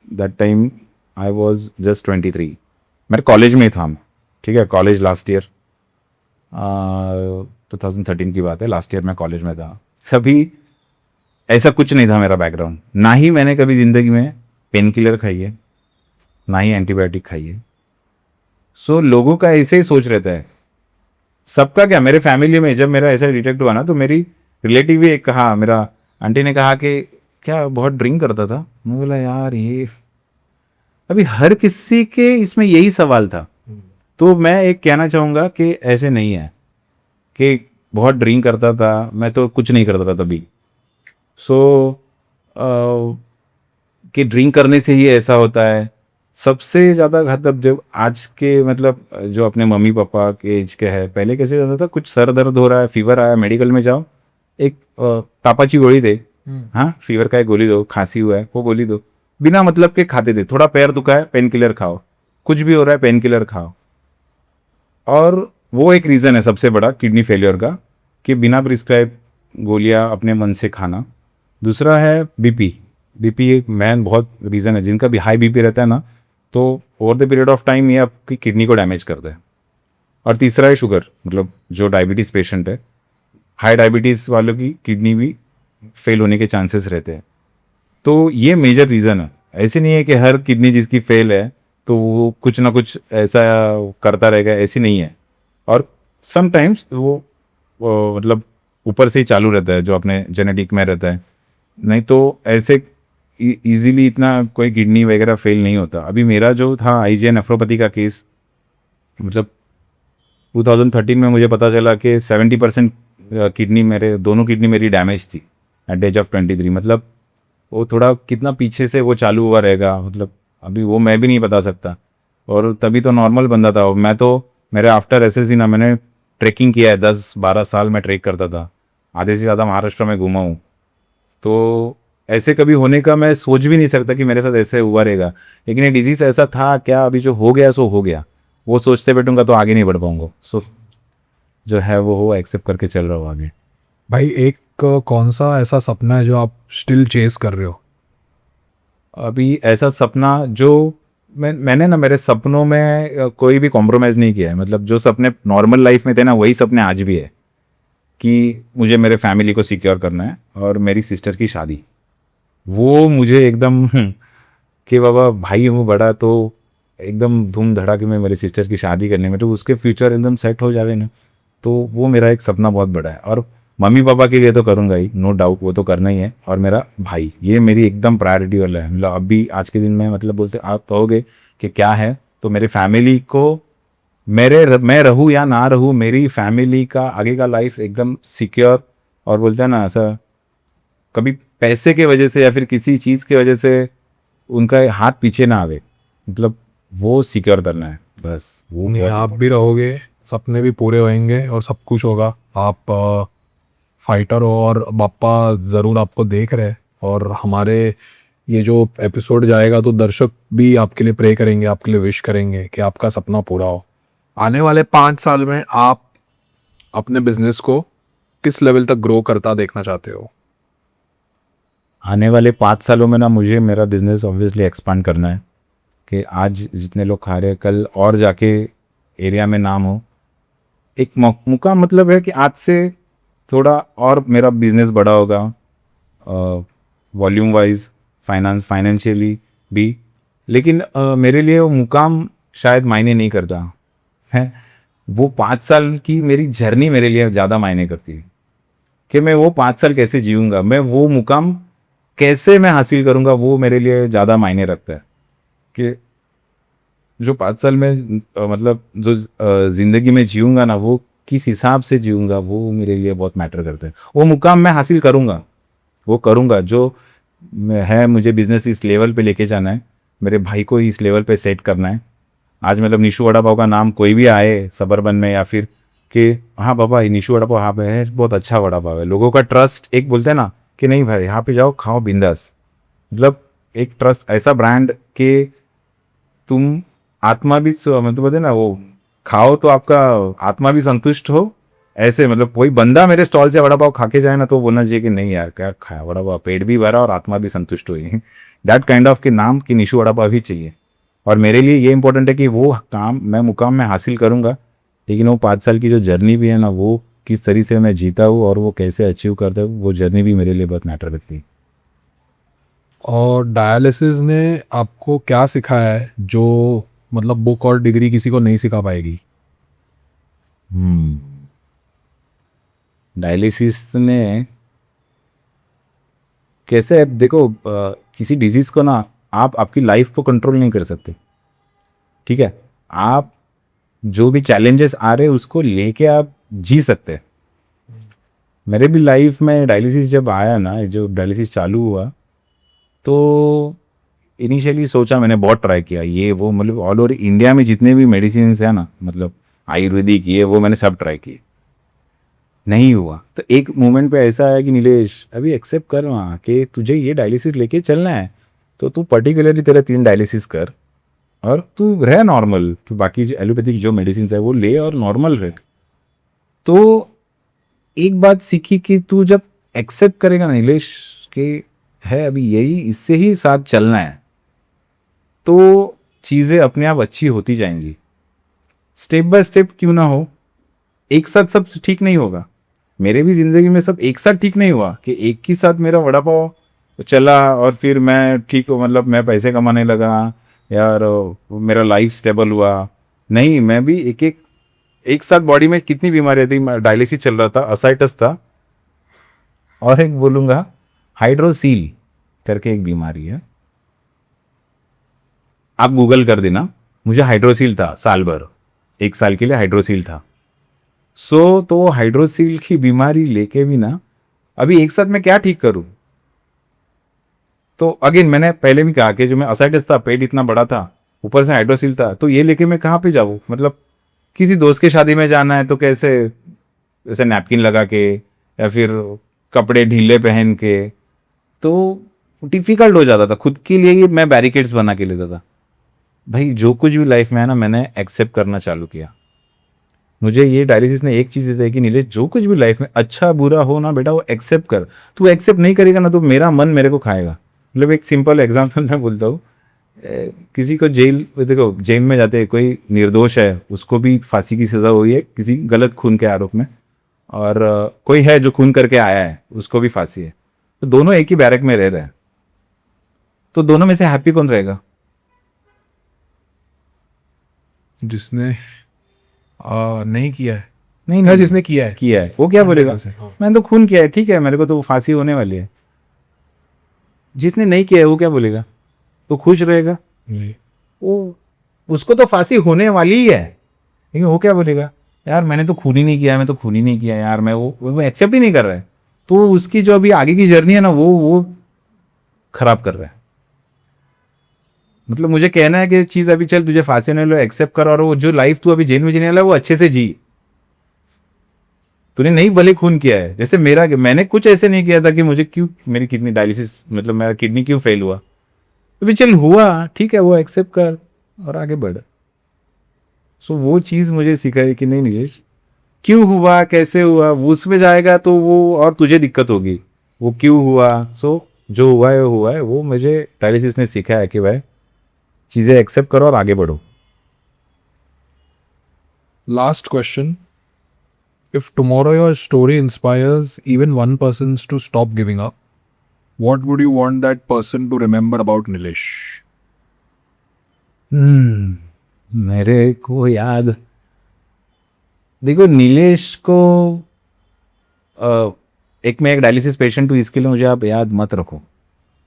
that time I was just 23, मैं कॉलेज में था। ठीक है, कॉलेज लास्ट ईयर 2013 की बात है, लास्ट ईयर मैं कॉलेज में था। सभी ऐसा कुछ नहीं था मेरा बैकग्राउंड, ना ही मैंने कभी ज़िंदगी में पेन किलर खाई है, ना ही एंटीबायोटिक खाई है। सो लोगों का ऐसे ही सोच रहता है सबका। क्या मेरे फैमिली में जब मेरा ऐसा डिटेक्ट हुआ ना, तो मेरी रिलेटिव भी एक कहा, मेरा आंटी ने कहा कि क्या बहुत ड्रिंक करता था। मैं बोला यार ये अभी हर किसी के इसमें यही सवाल था। तो मैं एक कहना चाहूँगा कि ऐसे नहीं है कि बहुत ड्रिंक करता था, मैं तो कुछ नहीं करता था तभी। सो कि ड्रिंक करने से ही ऐसा होता है। सबसे ज़्यादा घातक जब आज के मतलब जो अपने मम्मी पापा के एज के है, पहले कैसे जाता था, कुछ सर दर्द हो रहा है, फीवर आया, मेडिकल में जाओ, एक तापाची गोली दे, हाँ फीवर का एक गोली दो, खांसी हुआ है वो गोली दो, बिना मतलब के खाते थे। थोड़ा पैर दुखा है पेन किलर खाओ, कुछ भी हो रहा है पेन किलर खाओ। और वो एक रीज़न है सबसे बड़ा किडनी फेलियर का, कि बिना प्रिस्क्राइब गोलियां अपने मन से खाना। दूसरा है बीपी। बीपी एक मैन बहुत रीज़न है, जिनका भी हाई बीपी रहता है ना, तो over the period of time ये आपकी किडनी को डैमेज करता है। और तीसरा है शुगर, मतलब जो डायबिटीज़ पेशेंट है, हाई डायबिटीज़ वालों की किडनी भी फेल होने के चांसेस रहते हैं। तो ये मेजर रीज़न है। ऐसे नहीं है कि हर किडनी जिसकी फेल है तो वो कुछ ना कुछ ऐसा करता रहेगा, ऐसी नहीं है। और समटाइम्स वो मतलब ऊपर से ही चालू रहता है, जो अपने जेनेटिक में रहता है, नहीं तो ऐसे इजीली इतना कोई किडनी वगैरह फेल नहीं होता। अभी मेरा जो था आईजीआई नेफ्रोपैथी का केस, मतलब 2013 में मुझे पता चला कि 70% किडनी मेरे दोनों किडनी मेरी डैमेज थी एट द एज ऑफ 23। मतलब वो थोड़ा कितना पीछे से वो चालू हुआ रहेगा, मतलब अभी वो मैं भी नहीं बता सकता। और तभी तो नॉर्मल बंदा था मैं। तो मेरे आफ्टर एसएससी ना मैंने ट्रैकिंग किया है, 10-12 साल मैं ट्रैक करता था, आधे से ज़्यादा महाराष्ट्र में घूमा हूँ। तो ऐसे कभी होने का मैं सोच भी नहीं सकता कि मेरे साथ ऐसे हुआ रहेगा। लेकिन ये डिजीज़ ऐसा था क्या, अभी जो हो गया सो हो गया, वो सोचते बैठूंगा तो आगे नहीं बढ़ पाऊंगा। सो जो है वो हो एक्सेप्ट करके चल रहा हूँ आगे। भाई एक कौन सा ऐसा सपना है जो आप स्टिल चेस कर रहे हो? अभी ऐसा सपना जो मैंने ना मेरे सपनों में कोई भी कॉम्प्रोमाइज़ नहीं किया है। मतलब जो सपने नॉर्मल लाइफ में थे ना, वही सपने आज भी है, कि मुझे मेरे फैमिली को सिक्योर करना है और मेरी सिस्टर की शादी। वो मुझे एकदम कि बाबा भाई हूँ बड़ा, तो एकदम धूम धड़ाके में मेरी सिस्टर की शादी करने में, तो उसके फ्यूचर एकदम सेट हो जावे ना, तो वो मेरा एक सपना बहुत बड़ा है। और मम्मी पापा के लिए तो करूँगा ही, नो डाउट, वो तो करना ही है। और मेरा भाई, ये मेरी एकदम प्रायोरिटी वाला है। मतलब अभी आज के दिन में मतलब बोलते आप कहोगे कि क्या है, तो मेरे फैमिली को मैं रहूँ या ना रहूँ, मेरी फैमिली का आगे का लाइफ एकदम सिक्योर, और बोलते हैं ना ऐसा कभी पैसे के वजह से या फिर किसी चीज़ की वजह से उनका हाथ पीछे ना आवे, मतलब वो सिक्योर करना है बस। वो नहीं, आप भी रहोगे, सपने भी पूरे होंगे और सब कुछ होगा। आप फाइटर हो और पापा ज़रूर आपको देख रहे हैं। और हमारे ये जो एपिसोड जाएगा तो दर्शक भी आपके लिए प्रे करेंगे, आपके लिए विश करेंगे कि आपका सपना पूरा हो। आने वाले 5 साल में आप अपने बिजनेस को किस लेवल तक ग्रो करता देखना चाहते हो? आने वाले 5 सालों में ना मुझे मेरा बिजनेस ऑब्वियसली एक्सपांड करना है कि आज जितने लोग खा रहे हैं कल और जाके एरिया में नाम हो। एक मौका मतलब है कि आज से थोड़ा और मेरा बिजनेस बड़ा होगा, वॉल्यूम वाइज, फाइनेंशियली भी। लेकिन मेरे लिए वो मुकाम शायद मायने नहीं करता है। वो 5 साल की मेरी जर्नी मेरे लिए ज़्यादा मायने करती है कि मैं वो 5 साल कैसे जीऊँगा, मैं वो मुकाम कैसे मैं हासिल करूँगा, वो मेरे लिए ज़्यादा मायने रखता है। कि जो 5 साल में मतलब जो ज़िंदगी में जीऊँगा ना, वो किस हिसाब से जीऊँगा वो मेरे लिए बहुत मैटर करता है। वो मुकाम मैं हासिल करूँगा, वो करूँगा जो है। मुझे बिज़नेस इस लेवल पे लेके जाना है, मेरे भाई को इस लेवल पे सेट करना है। आज मतलब निशु वड़ा पाव का नाम कोई भी आए सबरबन में या फिर कि हाँ बाबा ये निशु वड़ा पाव यहाँ पे है, बहुत अच्छा वड़ा पाव है, लोगों का ट्रस्ट एक बोलते हैं ना कि नहीं भाई यहाँ पे जाओ खाओ बिंदास। मतलब एक ट्रस्ट ऐसा ब्रांड के तुम आत्मा भी मतलब बोलते हैं ना वो खाओ तो आपका आत्मा भी संतुष्ट हो। ऐसे मतलब कोई बंदा मेरे स्टॉल से वड़ा पाव खा के जाए ना तो बोलना चाहिए कि नहीं यार क्या खाया वड़ा पाव, पेट भी भरा और आत्मा भी संतुष्ट हुई। दैट काइंड ऑफ के नाम की निशु वड़ा पाव ही चाहिए। और मेरे लिए ये इंपॉर्टेंट है कि वो काम मैं मुकाम में हासिल करूँगा, लेकिन वो 5 साल की जो जर्नी भी है ना वो किस तरीके से मैं जीता हूँ और वो कैसे अचीव करता हूँ, वो जर्नी भी मेरे लिए बहुत मैटर करती है। और डायलिसिस ने आपको क्या सिखाया है जो मतलब बुक और डिग्री किसी को नहीं सिखा पाएगी? डायलिसिस ने कैसे है, देखो किसी डिजीज़ को ना आप आपकी लाइफ को कंट्रोल नहीं कर सकते, ठीक है। आप जो भी चैलेंजेस आ रहे हैं उसको लेके आप जी सकते हैं। मेरे भी लाइफ में डायलिसिस जब आया ना, जो डायलिसिस चालू हुआ तो इनिशियली सोचा, मैंने बहुत ट्राई किया ये वो, मतलब ऑल ओवर इंडिया में जितने भी मेडिसिन है ना, मतलब आयुर्वेदिक ये वो मैंने सब ट्राई किए, नहीं हुआ। तो एक मोमेंट पे ऐसा आया कि नीलेश अभी एक्सेप्ट कर वहाँ कि तुझे ये डायलिसिस लेके चलना है तो तू पर्टिकुलरली तेरा 3 डायलिसिस कर और तू रह नॉर्मल, तू बाकी जो एलोपैथिक जो मेडिसिन है वो ले और नॉर्मल रह। तो एक बात सीखी कि तू जब एक्सेप्ट करेगा ना नीलेश कि है अभी यही इससे ही साथ चलना है, तो चीज़ें अपने आप अच्छी होती जाएंगी। स्टेप बाय स्टेप क्यों ना हो, एक साथ सब ठीक नहीं होगा। मेरे भी ज़िंदगी में सब एक साथ ठीक नहीं हुआ कि एक ही साथ मेरा वड़ा पाव चला और फिर मैं ठीक हो, मतलब मैं पैसे कमाने लगा यार, मेरा लाइफ स्टेबल हुआ। नहीं, मैं भी एक साथ बॉडी में कितनी बीमारियां थी। डायलिसिस चल रहा था, असाइटस था, और एक बोलूँगा हाइड्रोसील करके एक बीमारी है, आप गूगल कर देना। मुझे हाइड्रोसील था साल भर, 1 साल के लिए हाइड्रोसील था। तो हाइड्रोसील की बीमारी लेके भी ना अभी एक साथ मैं क्या ठीक करूं। तो अगेन मैंने पहले भी कहा कि जो मैं असाइटिस था, पेट इतना बड़ा था, ऊपर से हाइड्रोसील था, तो ये लेके मैं कहाँ पे जाऊँ। मतलब किसी दोस्त के शादी में जाना है तो कैसे, जैसे नैपकिन लगा के या फिर कपड़े ढीले पहन के, तो डिफिकल्ट हो जाता था। खुद के लिए ही मैं बैरिकेड्स बना के लेता था। भाई जो कुछ भी लाइफ में है ना, मैंने एक्सेप्ट करना चालू किया। मुझे ये डायलिसिस ने एक चीज़ है कि नीलेश जो कुछ भी लाइफ में अच्छा बुरा हो ना बेटा, वो एक्सेप्ट कर। तू एक्सेप्ट नहीं करेगा ना तो मेरा मन मेरे को खाएगा। मतलब एक सिंपल एग्जांपल मैं बोलता हूँ, किसी को जेल, देखो जेल में जाते हैं, कोई निर्दोष है उसको भी फांसी की सज़ा हुई है किसी गलत खून के आरोप में, और कोई है जो खून करके आया है उसको भी फांसी है। तो दोनों एक ही बैरक में रह रहे हैं, तो दोनों में से हैप्पी कौन रहेगा? जिसने नहीं किया है। नहीं या नहीं, जिसने किया है। किया है वो क्या बोलेगा, 100%, हाँ। मैंने तो खून किया है, ठीक है मेरे को तो फांसी होने वाली है। जिसने नहीं किया है वो क्या बोलेगा, तो खुश रहेगा। नहीं। वो उसको तो फांसी होने वाली ही है, लेकिन वो क्या बोलेगा, यार मैंने तो खून ही नहीं किया, मैं तो खून ही नहीं किया यार, मैं वो एक्सेप्ट ही नहीं कर रहा है। तो उसकी जो अभी आगे की जर्नी है ना वो खराब कर रहा है। मतलब मुझे कहना है कि चीज़ अभी चल तुझे फांसी नहीं लो, एक्सेप्ट कर, और वो जो लाइफ तू अभी जेल में जीने वाला है वो अच्छे से जी। तूने नहीं भले खून किया है, जैसे मेरा, मैंने कुछ ऐसे नहीं किया था कि मुझे क्यों मेरी किडनी डायलिसिस, मतलब मेरा किडनी क्यों फेल हुआ। तो भी चल हुआ, ठीक है वो एक्सेप्ट कर और आगे बढ़। सो वो चीज़ मुझे सिखाई कि नहीं नीलेश, क्यों हुआ कैसे हुआ वो उसमें जाएगा तो वो और तुझे दिक्कत होगी, वो क्यों हुआ। सो जो हुआ है वो मुझे डायलिसिस ने सिखाया है कि भाई चीज़ें एक्सेप्ट करो और आगे बढ़ो। Last question. If tomorrow your story inspires even one person to stop giving up, what would you want that person to remember about Nilesh? मेरे को याद, देखो नीलेश को एक मैं एक डायलिसिस पेशेंट हूँ, इसके लिए मुझे आप याद मत रखो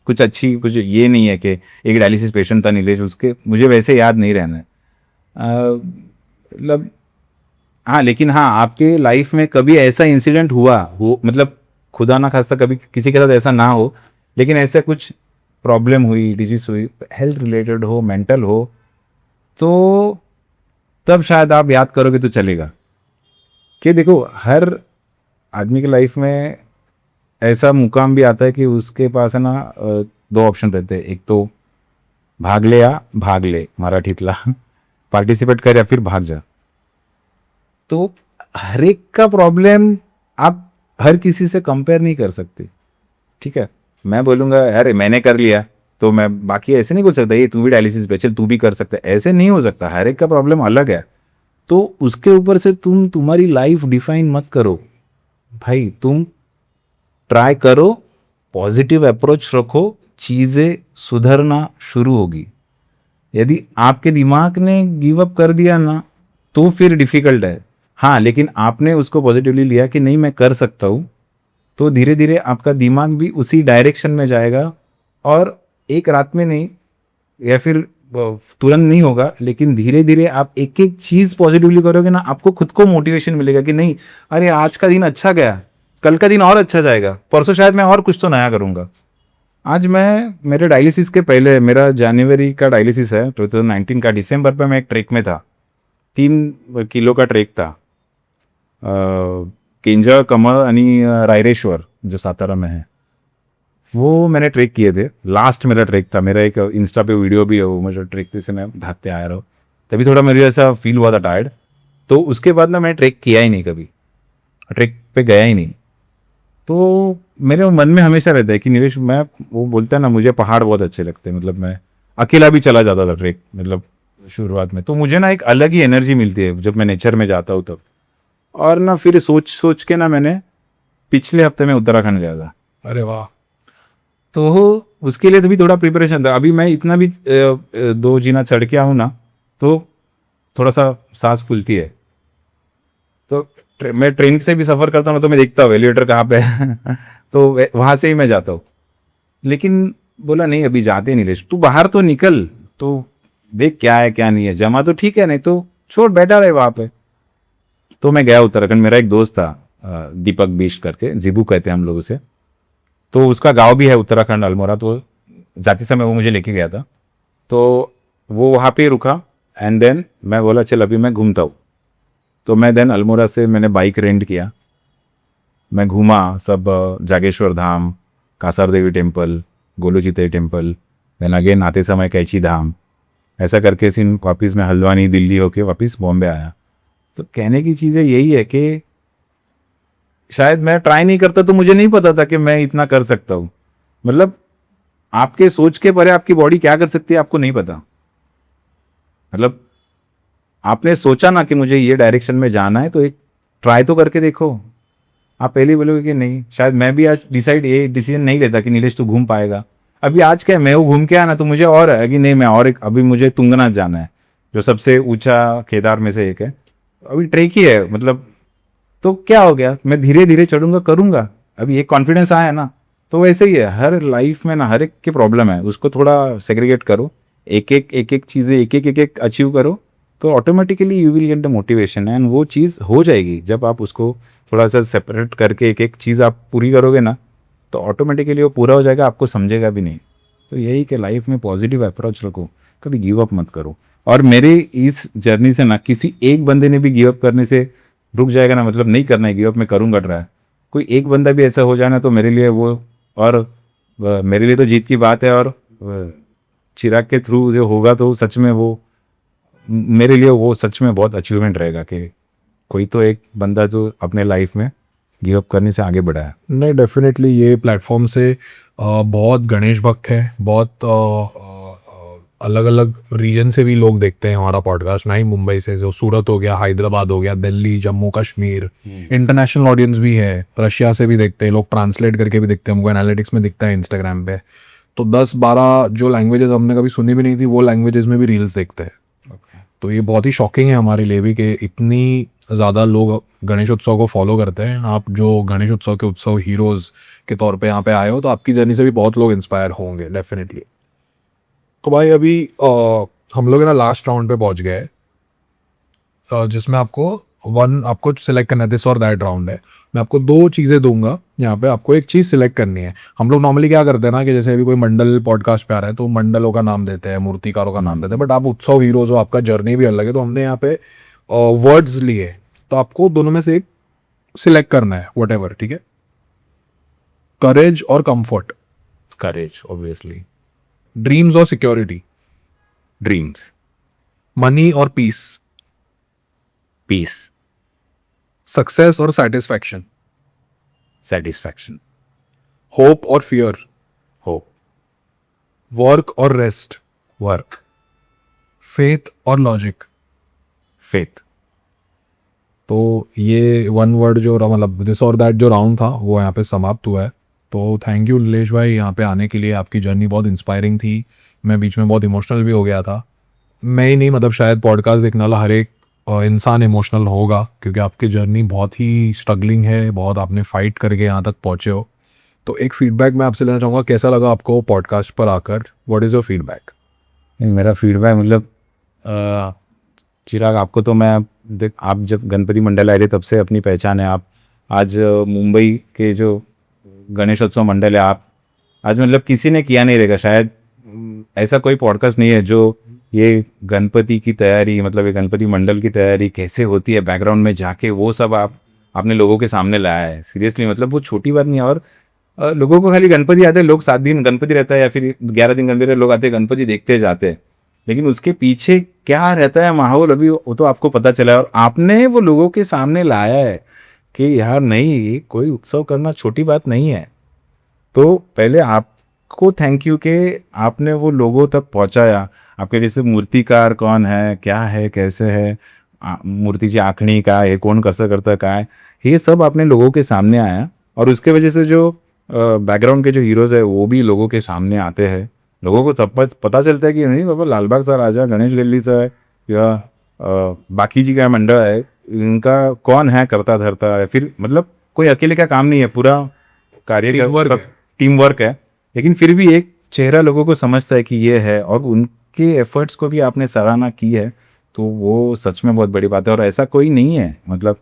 कुछ अच्छी, कुछ ये नहीं है कि एक डायलिसिस पेशेंट था नीलेश, उसके मुझे वैसे याद नहीं रहना है। मतलब हाँ, लेकिन हाँ आपके लाइफ में कभी ऐसा इंसिडेंट हुआ हो, मतलब खुदा ना खास्ता कभी किसी के साथ ऐसा ना हो, लेकिन ऐसा कुछ प्रॉब्लम हुई, डिजीज हुई, हेल्थ रिलेटेड हो, मेंटल हो, तो तब शायद आप याद करोगे तो चलेगा। कि देखो हर आदमी की लाइफ में ऐसा मुकाम भी आता है कि उसके पास है ना दो ऑप्शन रहते हैं, एक तो भाग ले या भाग ले मराठीतला पार्टिसिपेट कर या फिर भाग जा। तो हर एक का प्रॉब्लम आप हर किसी से कंपेयर नहीं कर सकते, ठीक है। मैं बोलूँगा अरे मैंने कर लिया तो मैं बाकी ऐसे नहीं बोल सकता ये तू भी डायलिसिस पे चल तू भी कर सकता है, ऐसे नहीं हो सकता, हर एक का प्रॉब्लम अलग है। तो उसके ऊपर से तुम्हारी लाइफ डिफाइन मत करो भाई, तुम ट्राई करो, पॉजिटिव अप्रोच रखो, चीज़ें सुधरना शुरू होगी। यदि आपके दिमाग ने गिव अप कर दिया ना तो फिर डिफ़िकल्ट है। हाँ, लेकिन आपने उसको पॉजिटिवली लिया कि नहीं मैं कर सकता हूँ, तो धीरे धीरे आपका दिमाग भी उसी डायरेक्शन में जाएगा, और एक रात में नहीं या फिर तुरंत नहीं होगा, लेकिन धीरे धीरे आप एक एक चीज़ पॉजिटिवली करोगे ना, आपको खुद को मोटिवेशन मिलेगा कि नहीं अरे आज का दिन अच्छा गया, कल का दिन और अच्छा जाएगा, परसों शायद मैं और कुछ तो नया करूँगा। आज मैं मेरे डायलिसिस के पहले, मेरा जनवरी का डायलिसिस है 2019 का, दिसंबर पे मैं एक ट्रेक में था, 3 किलो का ट्रेक था, केंजा कमळ आणि रायरेश्वर जो सातारा में है, वो मैंने ट्रेक किए थे। लास्ट मेरा ट्रेक था, मेरा एक इंस्टा पे वीडियो भी है वो, मुझे ट्रेक से मैं भागते आया रहा हूँ, तभी थोड़ा मेरे ऐसा फील हुआ था टायर्ड। तो उसके बाद ना मैं ट्रेक किया ही नहीं, कभी ट्रेक पे गया ही नहीं। तो मेरे मन में हमेशा रहता है कि नीलेश, मैं वो बोलता है ना मुझे पहाड़ बहुत अच्छे लगते हैं, मतलब मैं अकेला भी चला जाता था ट्रेक, मतलब शुरुआत में तो मुझे ना एक अलग ही एनर्जी मिलती है जब मैं नेचर में जाता हूँ तब। और ना फिर सोच सोच के ना मैंने पिछले हफ्ते में उत्तराखंड गया था, अरे वाह। तो उसके लिए तो भी थोड़ा प्रिपरेशन था। अभी मैं इतना भी 2 जीना चढ़ के आऊँ ना तो थोड़ा सा सांस फूलती है। तो मैं ट्रेन से भी सफ़र करता हूँ तो मैं देखता हूँ एलिवेटर कहाँ पे है तो वहाँ से ही मैं जाता हूँ। लेकिन बोला नहीं अभी जाते नहीं, ले तू बाहर तो निकल, तो देख क्या है क्या नहीं है, जमा तो ठीक है, नहीं तो छोड़ बैठा रहे वहाँ पे। तो मैं गया उत्तराखंड, मेरा एक दोस्त था दीपक बीश करके, जीबू कहते हैं हम लोग उसे, तो उसका गांव भी है उत्तराखंड अल्मोड़ा, तो जाते समय वो मुझे लेके गया था। तो वो वहाँ पे रुका एंड देन मैं बोला चल अभी मैं घूमता हूँ। तो मैं देन अल्मोड़ा से मैंने बाइक रेंट किया, मैं घूमा सब, जागेश्वर धाम, कासार देवी टेम्पल, गोलूचिते टेम्पल, देन अगेन आते समय कैची धाम, ऐसा करके सिन वापस मैं हल्द्वानी दिल्ली होके वापस बॉम्बे आया। तो कहने की चीज़ें यही है कि शायद मैं ट्राई नहीं करता तो मुझे नहीं पता था कि मैं इतना कर सकता हूँ। मतलब आपके सोच के परे आपकी बॉडी क्या कर सकती है आपको नहीं पता। मतलब आपने सोचा ना कि मुझे ये डायरेक्शन में जाना है तो एक ट्राई तो करके देखो। आप पहले ही बोलोगे कि नहीं, शायद मैं भी आज ये डिसीजन नहीं लेता कि नीलेश तू घूम पाएगा। अभी आज क्या है, मैं वो घूम के आया ना तो मुझे और है कि नहीं मैं और एक, अभी मुझे तुंगनाथ जाना है जो सबसे ऊंचा केदार में से एक है, अभी ट्रेक ही है मतलब। तो क्या हो गया, मैं धीरे धीरे चढ़ूंगा करूंगा, अभी एक कॉन्फिडेंस आया ना। तो वैसे ही है हर लाइफ में ना, हर एक की प्रॉब्लम है, उसको थोड़ा सेग्रीगेट करो, एक एक चीज़ें एक एक अचीव करो, तो automatically you will get the motivation and वो चीज़ हो जाएगी। जब आप उसको थोड़ा सा सेपरेट करके एक एक चीज़ आप पूरी करोगे ना तो ऑटोमेटिकली वो पूरा हो जाएगा, आपको समझेगा भी नहीं। तो यही कि लाइफ में पॉजिटिव अप्रोच रखो, कभी गिव अप मत करो। और मेरे इस जर्नी से ना किसी एक बंदे ने भी गिव अप करने से रुक जाएगा ना, मतलब नहीं करना है गिव अप, मैं करूँगा ट्राई, कोई एक बंदा भी ऐसा हो जाए ना तो मेरे लिए वो, और मेरे लिए तो जीत की बात है। और चिराग के थ्रू जो होगा तो सच में वो मेरे लिए वो सच में बहुत अचीवमेंट रहेगा कि कोई तो एक बंदा जो अपने लाइफ में गिव अप करने से आगे बढ़ा है। नहीं, डेफिनेटली ये प्लेटफॉर्म से बहुत गणेश भक्त है, बहुत अलग अलग रीजन से भी लोग देखते हैं हमारा पॉडकास्ट, ना ही मुंबई से, जो सूरत हो गया, हैदराबाद हो गया, दिल्ली, जम्मू कश्मीर, इंटरनेशनल ऑडियंस भी है, रशिया से भी देखते हैं लोग, ट्रांसलेट करके भी देखते हैं, हमको एनालिटिक्स में दिखता है इंस्टाग्राम पे। तो 10-12 जो लैंग्वेजेस हमने कभी सुनी भी नहीं थी, वो लैंग्वेजेस में भी रील्स देखते हैं। तो ये बहुत ही शॉकिंग है हमारे लिए भी कि इतनी ज़्यादा लोग गणेश उत्सव को फॉलो करते हैं। आप जो गणेश उत्सव के उत्सव हीरोज़ के तौर पे यहाँ पे आए हो, तो आपकी जर्नी से भी बहुत लोग इंस्पायर होंगे डेफिनेटली। तो भाई अभी हम लोग ना लास्ट राउंड पे पहुँच गए, जिसमें आपको सिलेक्ट करना है, दिस और दैट राउंड है। मैं आपको 2 चीज़ें दूंगा, यहाँ पे आपको एक चीज़ सिलेक्ट करनी है। हम लोग नॉर्मली क्या करते हैं ना कि जैसे अभी कोई मंडल पॉडकास्ट पे आ रहा है तो मंडलों का नाम देते हैं, मूर्तिकारों का नाम देते हैं, बट आप उत्सव हीरोज हो, आपका जर्नी भी अलग है, तो हमने यहाँ पे वर्ड्स लिए, तो आपको दोनों में से एक सिलेक्ट करना है, वट ठीक है। करेज और कंफर्ट, करेज ऑब्वियसली। ड्रीम्स और सिक्योरिटी, ड्रीम्स। मनी और पीस, पीस। सक्सेस और सेटिस्फैक्शन, सेटिस्फैक्शन। होप और फियर, होप। वर्क और रेस्ट, वर्क। फेथ और लॉजिक। फेथ। तो ये वन वर्ड जो मतलब दिस और दैट जो राउंड था वो यहाँ पे समाप्त हुआ है। तो थैंक यू नीलेश भाई यहाँ पे आने के लिए, आपकी जर्नी बहुत इंस्पायरिंग थी। मैं बीच में बहुत इमोशनल भी हो गया था। मैं ही नहीं, मतलब शायद पॉडकास्ट देखने वाला हर एक इंसान इमोशनल होगा, क्योंकि आपकी जर्नी बहुत ही स्ट्रगलिंग है, बहुत आपने फाइट करके यहाँ तक पहुँचे हो। तो एक फीडबैक मैं आपसे लेना चाहूँगा, कैसा लगा आपको पॉडकास्ट पर आकर? What is your feedback? मेरा फीडबैक मतलब चिराग, आपको तो मैं देख, आप जब गणपति मंडल आए थे तब से अपनी पहचान है। आप आज मुंबई के जो गणेशोत्सव मंडल है, आप आज मतलब किसी ने किया नहीं रहेगा शायद। ऐसा कोई पॉडकास्ट नहीं है जो ये गणपति की तैयारी, मतलब ये गणपति मंडल की तैयारी कैसे होती है बैकग्राउंड में जाके, वो सब आपने लोगों के सामने लाया है। सीरियसली मतलब वो छोटी बात नहीं है। और लोगों को खाली गणपति आते हैं, लोग 7 दिन गणपति रहता है या फिर 11 दिन गणपति, लोग आते हैं गणपति देखते जाते हैं, लेकिन उसके पीछे क्या रहता है माहौल, अभी वो तो आपको पता चला है। और आपने वो लोगों के सामने लाया है कि यार नहीं, कोई उत्सव करना छोटी बात नहीं है। तो पहले आपको थैंक यू कि आपने वो लोगों तक पहुंचाया। आपके जैसे मूर्तिकार कौन है, क्या है, कैसे है, मूर्तीची आखणी का है, कौन कसं करता का है, ये सब आपने लोगों के सामने आया। और उसके वजह से जो बैकग्राउंड के जो हीरोज़ है वो भी लोगों के सामने आते हैं। लोगों को तब पता चलता है कि नहीं बाबा, लालबाग सा राजा गणेश गल्ली सा है या बाकी जी का मंडल है, इनका कौन है करता धरता है। फिर मतलब कोई अकेले का काम नहीं है, पूरा कार्य का टीम वर्क है। लेकिन फिर भी एक चेहरा लोगों को समझता है कि ये है, और उनके एफर्ट्स को भी आपने सराहना की है, तो वो सच में बहुत बड़ी बात है। और ऐसा कोई नहीं है, मतलब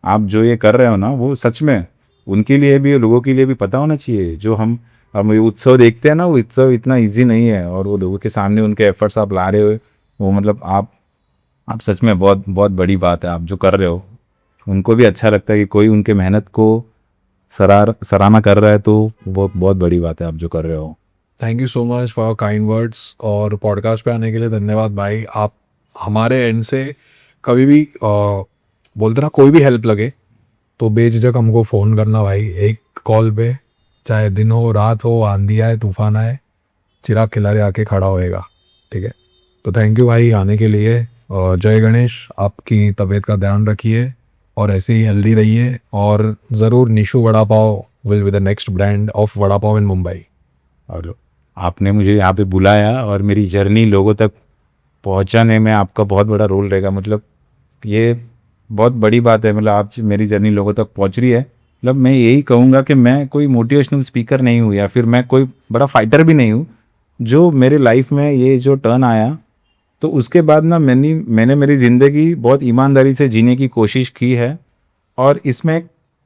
आप जो ये कर रहे हो ना, वो सच में उनके लिए भी, लोगों के लिए भी पता होना चाहिए। जो हम ये उत्सव देखते हैं ना, वो उत्सव इतना इजी नहीं है, और वो लोगों के सामने उनके एफर्ट्स आप ला रहे हो, वो मतलब आप सच में बहुत बहुत बड़ी बात है आप जो कर रहे हो। उनको भी अच्छा लगता है कि कोई उनके मेहनत को सराहना कर रहा है, तो वो बहुत बड़ी बात है आप जो कर रहे हो। Thank you so much for kind words, और पॉडकास्ट पे आने के लिए धन्यवाद भाई। आप हमारे एंड से कभी भी बोलते ना, कोई भी हेल्प लगे तो बेझिझक हमको फ़ोन करना भाई, एक कॉल पे, चाहे दिन हो रात हो, आंधी आए तूफान आए, चिराग खिलारे आके खड़ा होएगा, ठीक है। तो थैंक यू भाई आने के लिए, और जय गणेश। आपकी तबीयत का ध्यान रखिए और ऐसे ही हेल्दी रहिए, और ज़रूर Nishu vada pav will be the next brand of vada pav in Mumbai. और आपने मुझे यहाँ पे बुलाया, और मेरी जर्नी लोगों तक पहुँचाने में आपका बहुत बड़ा रोल रहेगा। मतलब ये बहुत बड़ी बात है, मतलब आप मेरी जर्नी लोगों तक पहुँच रही है। मतलब मैं यही कहूँगा कि मैं कोई मोटिवेशनल स्पीकर नहीं हूँ, या फिर मैं कोई बड़ा फाइटर भी नहीं हूँ। जो मेरे लाइफ में ये जो टर्न आया, तो उसके बाद ना मैंने मेरी ज़िंदगी बहुत ईमानदारी से जीने की कोशिश की है, और इसमें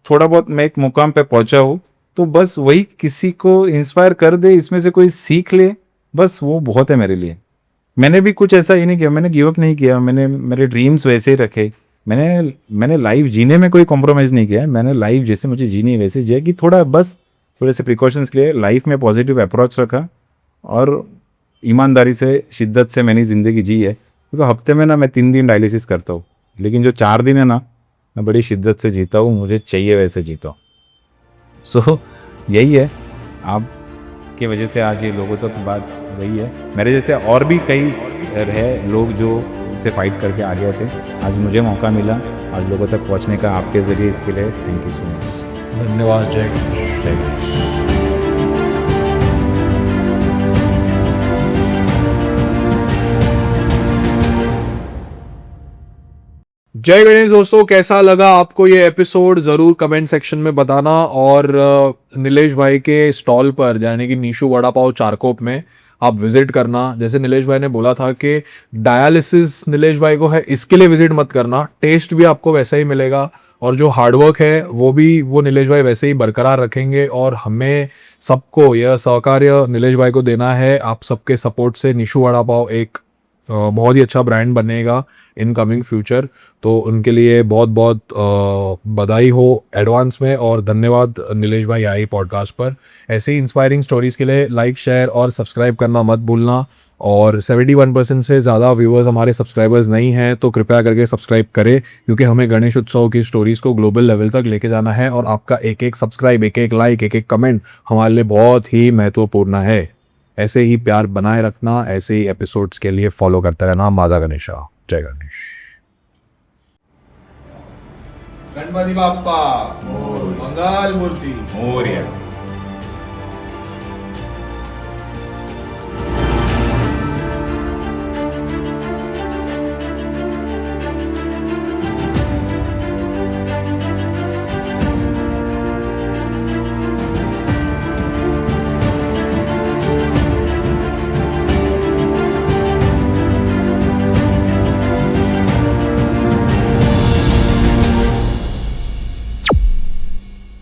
थोड़ा बहुत मैं एक मुकाम पे पहुंचा हूँ। तो बस वही किसी को इंस्पायर कर दे, इसमें से कोई सीख ले, बस वो बहुत है मेरे लिए। मैंने भी कुछ ऐसा ही नहीं किया, मैंने गिव अप नहीं किया, मैंने मेरे ड्रीम्स वैसे ही रखे। मैंने लाइफ जीने में कोई कॉम्प्रोमाइज़ नहीं किया। मैंने लाइफ जैसे मुझे जीनी है वैसे जिया, कि थोड़े से प्रिकॉशंस लिए लाइफ में पॉजिटिव अप्रोच रखा, और ईमानदारी से, शिद्दत से मैंने ज़िंदगी जी है। क्योंकि हफ्ते में ना मैं 3 दिन डायलिसिस करता हूँ, लेकिन जो 4 दिन है ना, मैं बड़ी शिद्दत से जीता हूँ, मुझे चाहिए वैसे जीता हूँ। सो यही है, आपकी वजह से आज ये लोगों तक बात गई है। मेरे जैसे और भी कई है लोग जो इससे फाइट करके आ गए थे, आज मुझे मौका मिला आज लोगों तक पहुंचने का, आपके ज़रिए इसके लिए थैंक यू सो मच। धन्यवाद। जय गणेश। जय गणेश। जय गणेश दोस्तों, कैसा लगा आपको ये एपिसोड ज़रूर कमेंट सेक्शन में बताना। और नीलेश भाई के स्टॉल पर यानी कि नीशू वड़ा पाव चारकोप में आप विजिट करना। जैसे नीलेश भाई ने बोला था कि डायलिसिस नीलेश भाई को है, इसके लिए विजिट मत करना, टेस्ट भी आपको वैसा ही मिलेगा और जो हार्डवर्क है वो नीलेश भाई वैसे ही बरकरार रखेंगे। और हमें सबको यह सहकार्य नीलेश भाई को देना है। आप सबके सपोर्ट से नीशू वड़ा पाव एक बहुत ही अच्छा ब्रांड बनेगा इन कमिंग फ्यूचर। तो उनके लिए बहुत बहुत बधाई हो एडवांस में और धन्यवाद नीलेश भाई आई पॉडकास्ट पर। ऐसे ही इंस्पायरिंग स्टोरीज के लिए लाइक शेयर और सब्सक्राइब करना मत भूलना। और 71% से ज़्यादा व्यूअर्स हमारे सब्सक्राइबर्स नहीं हैं, तो कृपया करके सब्सक्राइब करें, क्योंकि हमें गणेश उत्सव की स्टोरीज़ को ग्लोबल लेवल तक लेके जाना है। और आपका एक एक सब्सक्राइब, एक एक लाइक, एक एक कमेंट हमारे लिए बहुत ही महत्वपूर्ण है। ऐसे ही प्यार बनाए रखना, ऐसे ही एपिसोड्स के लिए फॉलो करते रहना। माता गणेशा। जय गणेश। गणपति बाप्पा मंगल मूर्ति मोरया।